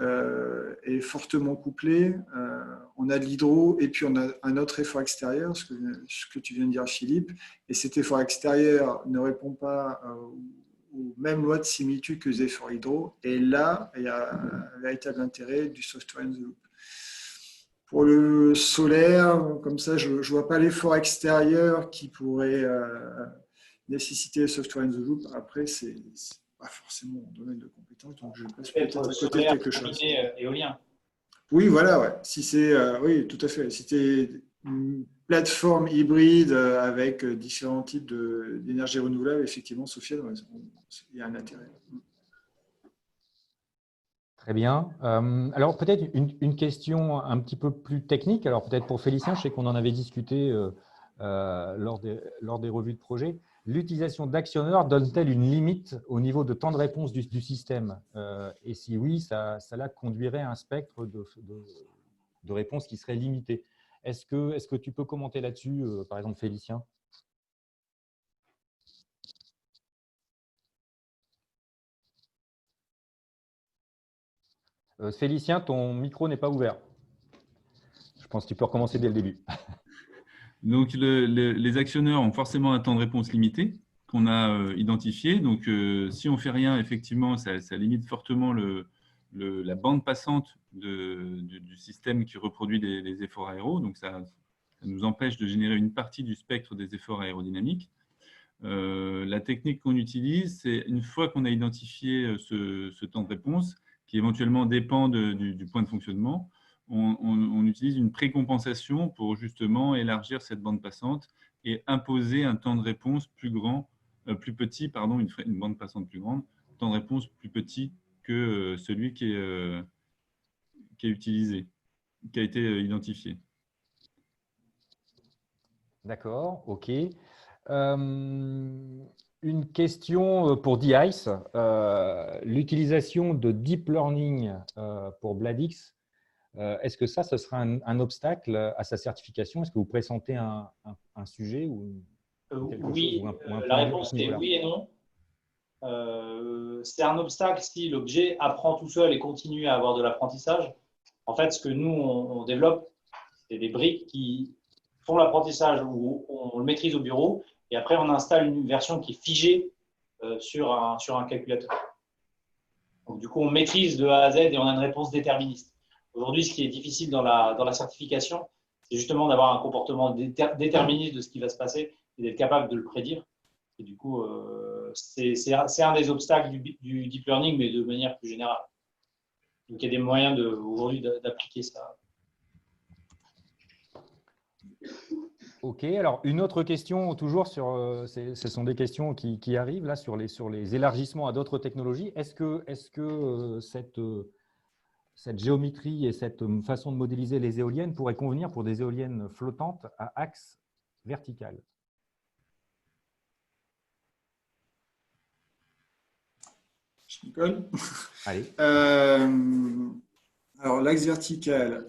et fortement couplé. On a de l'hydro et puis on a un autre effort extérieur, ce que tu viens de dire, Philippe. Et cet effort extérieur ne répond pas aux mêmes lois de similitude que les efforts hydro. Et là, il y a un véritable intérêt du software in the loop. Pour le solaire, comme ça, je ne vois pas l'effort extérieur qui pourrait nécessiter le software in the loop. Après, ce n'est pas forcément mon domaine de compétence, donc je passe peut-être à côté de quelque chose. Éolien. Oui, voilà. Ouais. Si c'est, oui, tout à fait. Si tu es une plateforme hybride avec différents types d'énergie renouvelable, effectivement, Sofiane, il y a un intérêt. Très bien. Alors, peut-être une question un petit peu plus technique. Alors, peut-être pour Félicien, je sais qu'on en avait discuté lors des revues de projet. L'utilisation d'actionneurs donne-t-elle une limite au niveau de temps de réponse du système? Et si oui, ça conduirait à un spectre de réponse qui serait limité. Est-ce que tu peux commenter là-dessus, par exemple, Félicien? Félicien, ton micro n'est pas ouvert. Je pense que tu peux recommencer dès le début. Donc, les actionneurs ont forcément un temps de réponse limité qu'on a identifié. Donc, si on ne fait rien, effectivement, ça limite fortement la bande passante du système qui reproduit les efforts aéros. Donc, ça nous empêche de générer une partie du spectre des efforts aérodynamiques. La technique qu'on utilise, c'est une fois qu'on a identifié ce temps de réponse, qui éventuellement dépend du point de fonctionnement, on utilise une précompensation pour justement élargir cette bande passante et imposer un temps de réponse plus petit, pardon, une bande passante plus grande, temps de réponse plus petit que celui qui est utilisé, qui a été identifié. D'accord, OK. Une question pour DICE. L'utilisation de deep learning pour Bladix, est-ce que ça sera un obstacle à sa certification? Est-ce que vous pressentez un sujet ou quelque oui, chose, ou un la point de vue à réponse ce est niveau-là? oui et non. C'est un obstacle si l'objet apprend tout seul et continue à avoir de l'apprentissage. En fait, ce que nous, on développe, c'est des briques qui font l'apprentissage où on le maîtrise au bureau et après, on installe une version qui est figée sur un calculateur. Donc, du coup, on maîtrise de A à Z et on a une réponse déterministe. Aujourd'hui, ce qui est difficile dans la certification, c'est justement d'avoir un comportement déterministe de ce qui va se passer et d'être capable de le prédire. Et du coup, c'est un des obstacles du deep learning, mais de manière plus générale. Donc, il y a des moyens aujourd'hui d'appliquer ça. OK. Alors, une autre question, toujours sur, ce sont des questions qui arrivent là sur les élargissements à d'autres technologies. Est-ce que cette géométrie et cette façon de modéliser les éoliennes pourrait convenir pour des éoliennes flottantes à axe vertical? Je m'y Allez. Alors, l'axe vertical,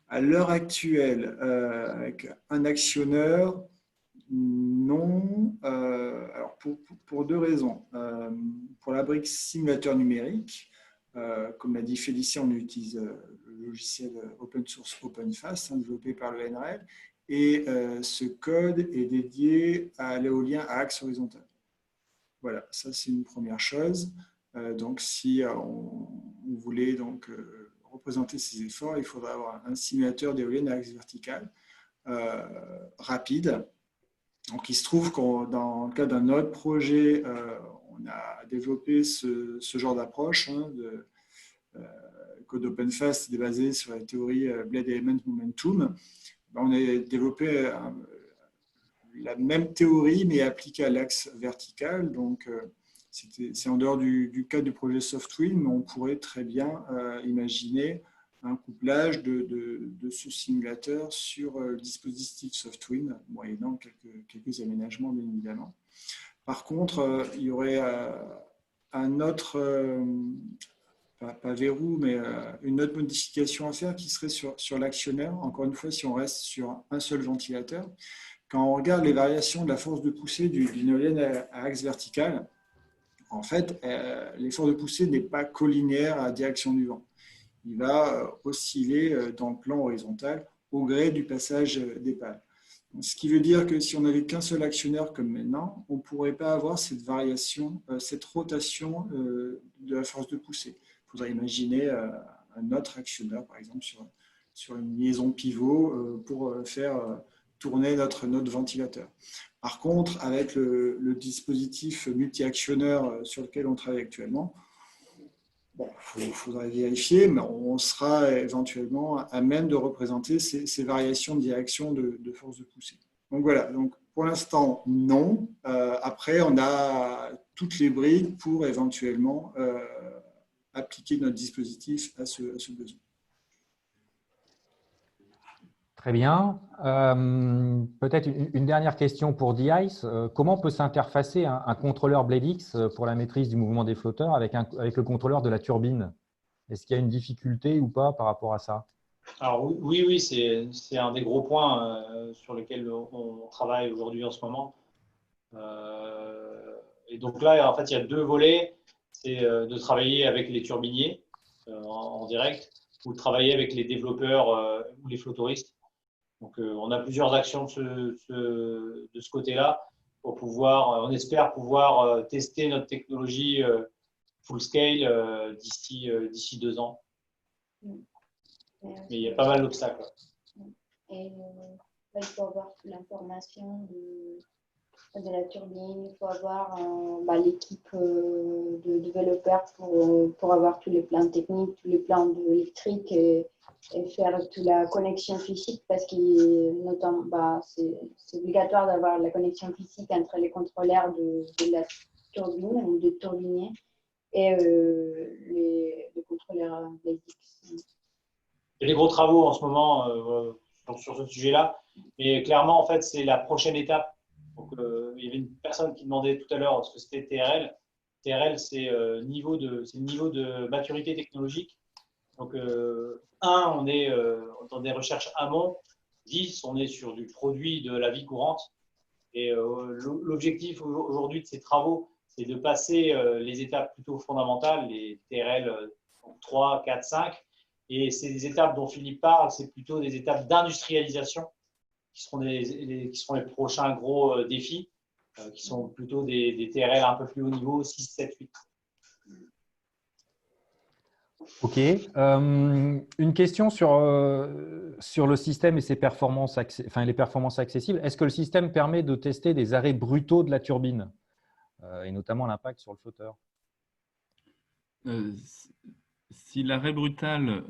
à l'heure actuelle, avec un actionneur, non. Alors pour deux raisons. Pour la brique simulateur numérique, comme l'a dit Félicien, on utilise le logiciel open source OpenFast, développé par le NREL, et ce code est dédié à l'éolien à axe horizontal. Voilà, ça c'est une première chose. Donc si on voulait donc représenter ces efforts, il faudrait avoir un simulateur d'éolienne à axe vertical rapide. Donc il se trouve que dans le cadre d'un autre projet, on a développé ce genre d'approche. Le code OpenFast est basé sur la théorie Blade Element Momentum. On a développé la même théorie, mais appliquée à l'axe vertical. Donc, c'est en dehors du cadre du projet SoftWind, mais on pourrait très bien imaginer un couplage de ce simulateur sur le dispositif SoftWind, moyennant quelques aménagements, bien évidemment. Par contre, il y aurait un autre, pas verrou, mais une autre modification à faire qui serait sur l'actionneur. Encore une fois, si on reste sur un seul ventilateur, quand on regarde les variations de la force de poussée d'une éolienne à axe vertical, en fait, l'effort de poussée n'est pas collinéaire à la direction du vent. Il va osciller dans le plan horizontal au gré du passage des pales. Ce qui veut dire que si on n'avait qu'un seul actionneur comme maintenant, on ne pourrait pas avoir cette variation, cette rotation de la force de poussée. Il faudrait imaginer un autre actionneur, par exemple, sur une liaison pivot pour faire tourner notre ventilateur. Par contre, avec le dispositif multi-actionneur sur lequel on travaille actuellement, bon, faudrait vérifier, mais on sera éventuellement à même de représenter ces variations de direction de force de poussée. Donc voilà, donc pour l'instant, non. Après, on a toutes les briques pour éventuellement appliquer notre dispositif à ce besoin. Très bien. Peut-être une dernière question pour DICE. Comment peut s'interfacer un contrôleur BladeX pour la maîtrise du mouvement des flotteurs avec le contrôleur de la turbine? Est-ce qu'il y a une difficulté ou pas par rapport à ça? Alors oui, c'est un des gros points sur lesquels on travaille aujourd'hui en ce moment. Et donc là, en fait, il y a deux volets. C'est de travailler avec les turbiniers en direct ou de travailler avec les développeurs ou les flottoristes. Donc, on a plusieurs actions de ce côté-là pour pouvoir, on espère pouvoir tester notre technologie full scale d'ici 2 ans. Mais il y a pas mal d'obstacles. Et il faut avoir l'information de la turbine, il faut avoir l'équipe de développeurs pour avoir tous les plans techniques, tous les plans électriques et faire toute la connexion physique parce que c'est obligatoire d'avoir la connexion physique entre les contrôleurs de la turbine ou des turbiniers et les contrôleurs BladeX. Il y a des gros travaux en ce moment sur ce sujet-là. Et clairement, en fait, c'est la prochaine étape. Donc, il y avait une personne qui demandait tout à l'heure ce que c'était TRL. TRL, c'est le niveau de maturité technologique. Donc, 1, on est dans des recherches amont. 10, on est sur du produit de la vie courante. Et l'objectif aujourd'hui de ces travaux, c'est de passer les étapes plutôt fondamentales, les TRL 3, 4, 5. Et ces étapes dont Philippe parle, c'est plutôt des étapes d'industrialisation qui seront les prochains gros défis, qui sont plutôt des TRL un peu plus haut niveau, 6, 7, 8. OK. Une question sur le système et ses performances, les performances accessibles. Est-ce que le système permet de tester des arrêts brutaux de la turbine et notamment l'impact sur le flotteur? Si l'arrêt brutal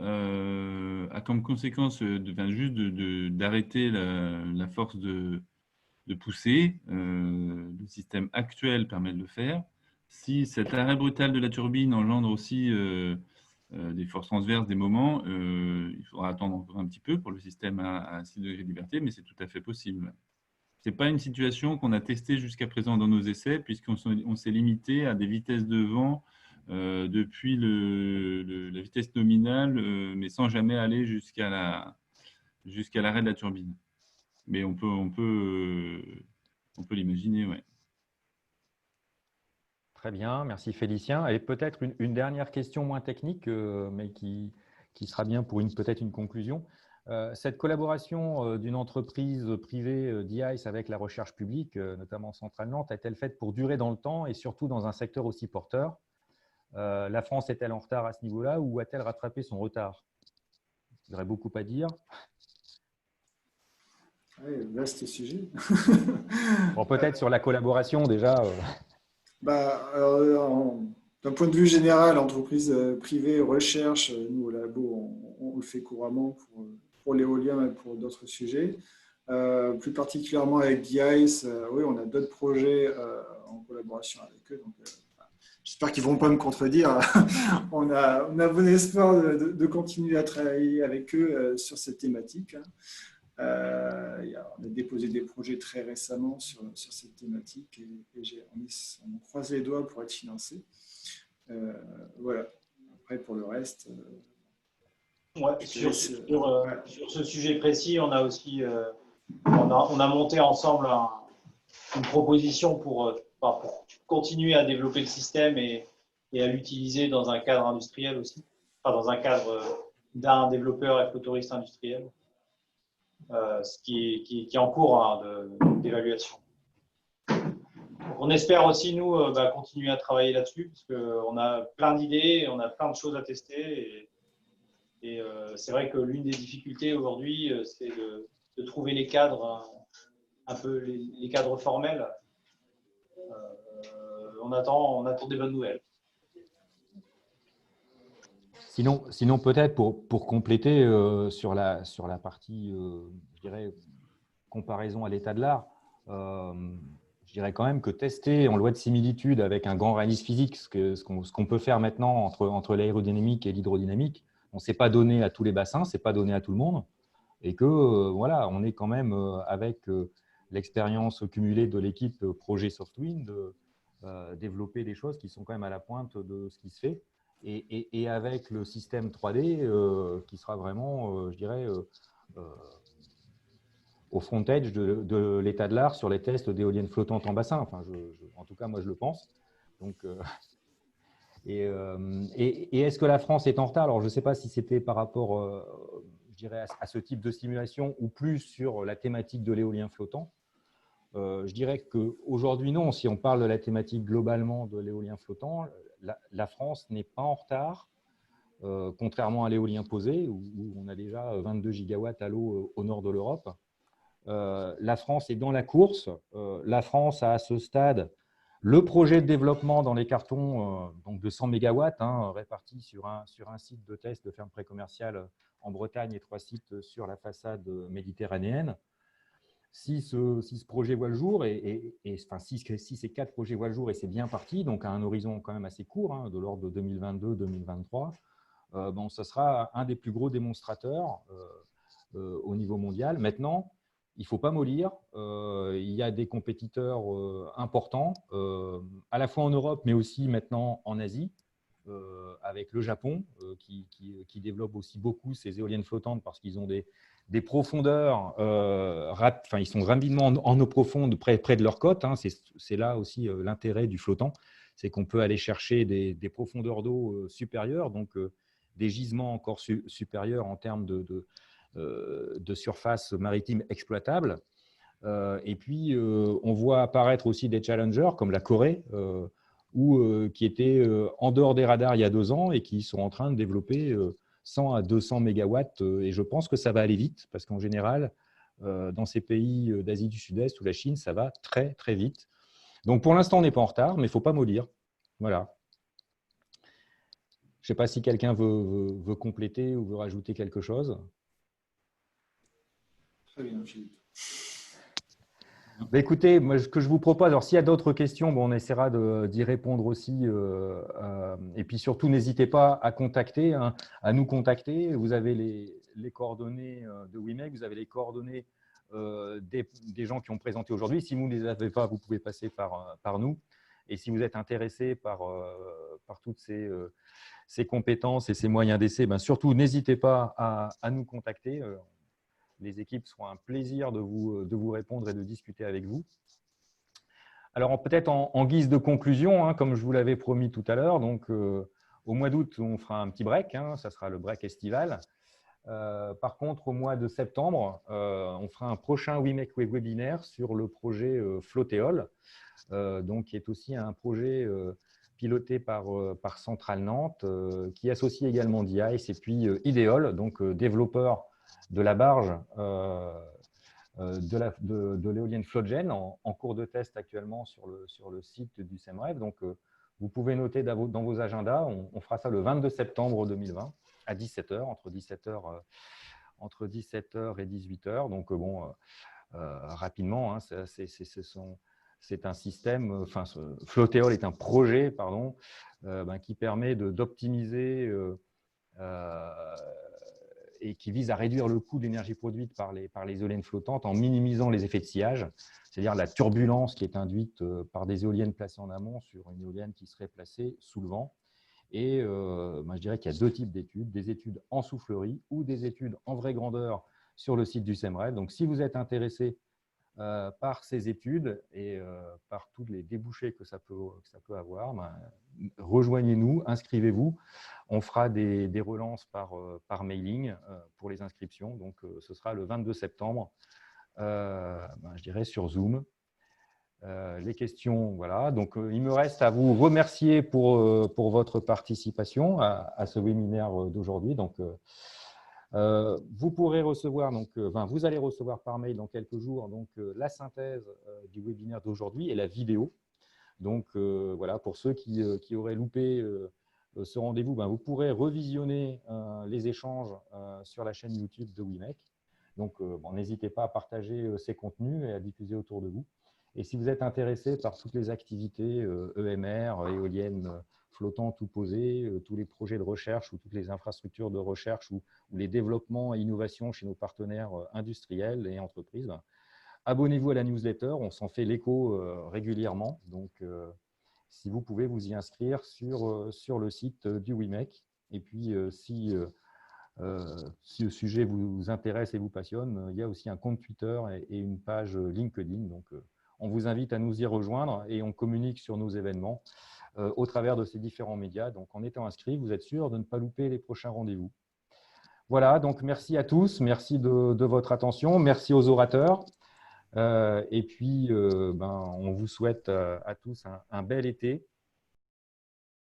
a comme conséquence juste d'arrêter la force de poussée, le système actuel permet de le faire. Si cet arrêt brutal de la turbine engendre aussi des forces transverses des moments, il faudra attendre encore un petit peu pour le système à 6 degrés de liberté, mais c'est tout à fait possible. Ce n'est pas une situation qu'on a testée jusqu'à présent dans nos essais, puisqu'on s'est limité à des vitesses de vent depuis la vitesse nominale, mais sans jamais aller jusqu'à l'arrêt de la turbine. Mais on peut l'imaginer, ouais. Très bien, merci Félicien. Et peut-être une dernière question moins technique, mais qui sera bien pour peut-être une conclusion. Cette collaboration d'une entreprise privée DICE avec la recherche publique, notamment Centrale Nantes, est-elle faite pour durer dans le temps et surtout dans un secteur aussi porteur? La France est-elle en retard à ce niveau-là ou a-t-elle rattrapé son retard? Il y aurait beaucoup à dire. Oui, vaste sujet. Bon, peut-être sur la collaboration déjà. D'un point de vue général, entreprise privée, recherche, nous au labo, on le fait couramment pour l'éolien et pour d'autres sujets. Plus particulièrement avec DICE, oui, on a d'autres projets en collaboration avec eux. Donc, j'espère qu'ils ne vont pas me contredire. on a bon espoir de continuer à travailler avec eux sur cette thématique. On a déposé des projets très récemment sur cette thématique et on croise les doigts pour être financé. Voilà. Après, pour le reste… sur ce sujet précis, on a aussi on a monté ensemble une proposition pour continuer à développer le système et à l'utiliser dans un cadre industriel aussi, enfin dans un cadre d'un développeur et flottoriste industriel. Ce qui est en cours d'évaluation. On espère aussi, nous, continuer à travailler là-dessus, parce qu'on a plein d'idées, on a plein de choses à tester. Et c'est vrai que l'une des difficultés aujourd'hui, c'est de trouver les cadres, un peu les cadres formels. On attend des bonnes nouvelles. Sinon peut-être pour compléter sur la partie, je dirais, comparaison à l'état de l'art, je dirais quand même que tester en loi de similitude avec un grand réalisme physique, ce qu'on peut faire maintenant entre l'aérodynamique et l'hydrodynamique, on ne s'est pas donné à tous les bassins, ce n'est pas donné à tout le monde, et que voilà, on est quand même avec l'expérience cumulée de l'équipe projet Softwind de développer des choses qui sont quand même à la pointe de ce qui se fait, et avec le système 3D qui sera vraiment, je dirais, au front edge de l'état de l'art sur les tests d'éoliennes flottantes en bassin. Enfin, en tout cas, moi, je le pense. Donc, et est-ce que la France est en retard? Alors, je ne sais pas si c'était par rapport, je dirais, à ce type de simulation ou plus sur la thématique de l'éolien flottant. Je dirais qu'aujourd'hui, non. Si on parle de la thématique globalement de l'éolien flottant, la France n'est pas en retard, contrairement à l'éolien posé, où on a déjà 22 gigawatts à l'eau au nord de l'Europe. La France est dans la course. La France a à ce stade le projet de développement dans les cartons donc de 100 mégawatts répartis sur un site de test de ferme précommerciale en Bretagne et 3 sites sur la façade méditerranéenne. Si ce projet voit le jour, enfin, si ces 4 projets voient le jour et c'est bien parti, donc à un horizon quand même assez court, de l'ordre de 2022-2023, bon, ce sera un des plus gros démonstrateurs au niveau mondial. Maintenant, il ne faut pas mollir. Il y a des compétiteurs importants, à la fois en Europe, mais aussi maintenant en Asie, avec le Japon, qui développe aussi beaucoup ces éoliennes flottantes parce qu'ils ont des profondeurs, enfin, ils sont rapidement en eau profonde, près de leur côte. C'est là aussi l'intérêt du flottant, c'est qu'on peut aller chercher des profondeurs d'eau supérieures, donc des gisements encore supérieurs en termes de surface maritime exploitable. Et puis, on voit apparaître aussi des challengers comme la Corée, qui étaient en dehors des radars il y a 2 ans et qui sont en train de développer 100 à 200 mégawatts. Et je pense que ça va aller vite parce qu'en général, dans ces pays d'Asie du Sud-Est ou la Chine, ça va très, très vite. Donc, pour l'instant, on n'est pas en retard, mais il ne faut pas mollir. Voilà. Je ne sais pas si quelqu'un veut compléter ou veut rajouter quelque chose. Très bien, Philippe. Bah, écoutez, moi, ce que je vous propose, alors s'il y a d'autres questions, bon, on essaiera d'y répondre aussi. Et puis surtout, n'hésitez pas à nous contacter. Vous avez les coordonnées de WIMEC, vous avez les coordonnées des gens qui ont présenté aujourd'hui. Si vous ne les avez pas, vous pouvez passer par nous. Et si vous êtes intéressé par toutes ces compétences et ces moyens d'essai, ben surtout, n'hésitez pas à nous contacter. Les équipes seront un plaisir de vous répondre et de discuter avec vous. Alors, peut-être en guise de conclusion, comme je vous l'avais promis tout à l'heure, donc au mois d'août, on fera un petit break, ça sera le break estival. Par contre, au mois de septembre, on fera un prochain WIMEC webinaire sur le projet Flotéol, donc qui est aussi un projet piloté par Centrale Nantes, qui associe également DICE et puis Ideol, donc développeur de la barge de l'éolienne Floatgen en cours de test actuellement sur le site du SEMREF. Donc, vous pouvez noter dans vos agendas, on fera ça le 22 septembre 2020 à 17h, entre 17h et 18h. Donc, bon, rapidement, c'est un système, enfin, Flotéol est un projet, pardon, qui permet d'optimiser et qui vise à réduire le coût de l'énergie produite par les éoliennes flottantes en minimisant les effets de sillage, c'est-à-dire la turbulence qui est induite par des éoliennes placées en amont sur une éolienne qui serait placée sous le vent. Et je dirais qu'il y a 2 types d'études, des études en soufflerie ou des études en vraie grandeur sur le site du SEMREF. Donc, si vous êtes intéressé par ces études et par tous les débouchés que ça peut avoir, rejoignez-nous, inscrivez-vous. On fera des relances par mailing pour les inscriptions. Donc, ce sera le 22 septembre, je dirais sur Zoom. Les questions, voilà. Donc, il me reste à vous remercier pour votre participation à ce webinaire d'aujourd'hui. Donc, vous pourrez recevoir, vous allez recevoir par mail dans quelques jours la synthèse du webinaire d'aujourd'hui et la vidéo. Donc, voilà, pour ceux qui auraient loupé ce rendez-vous, vous pourrez revisionner les échanges sur la chaîne YouTube de WeMake. Donc, n'hésitez pas à partager ces contenus et à diffuser autour de vous. Et si vous êtes intéressé par toutes les activités EMR, éoliennes flottantes ou posées, tous les projets de recherche ou toutes les infrastructures de recherche ou les développements et innovations chez nos partenaires industriels et entreprises, abonnez-vous à la newsletter, on s'en fait l'écho régulièrement. Donc, si vous pouvez vous y inscrire sur le site du WeMake. Et puis, si le sujet vous intéresse et vous passionne, il y a aussi un compte Twitter et une page LinkedIn. Donc, on vous invite à nous y rejoindre et on communique sur nos événements au travers de ces différents médias. Donc, en étant inscrit, vous êtes sûr de ne pas louper les prochains rendez-vous. Voilà, donc merci à tous, merci de votre attention, merci aux orateurs. Et puis, on vous souhaite à tous un bel été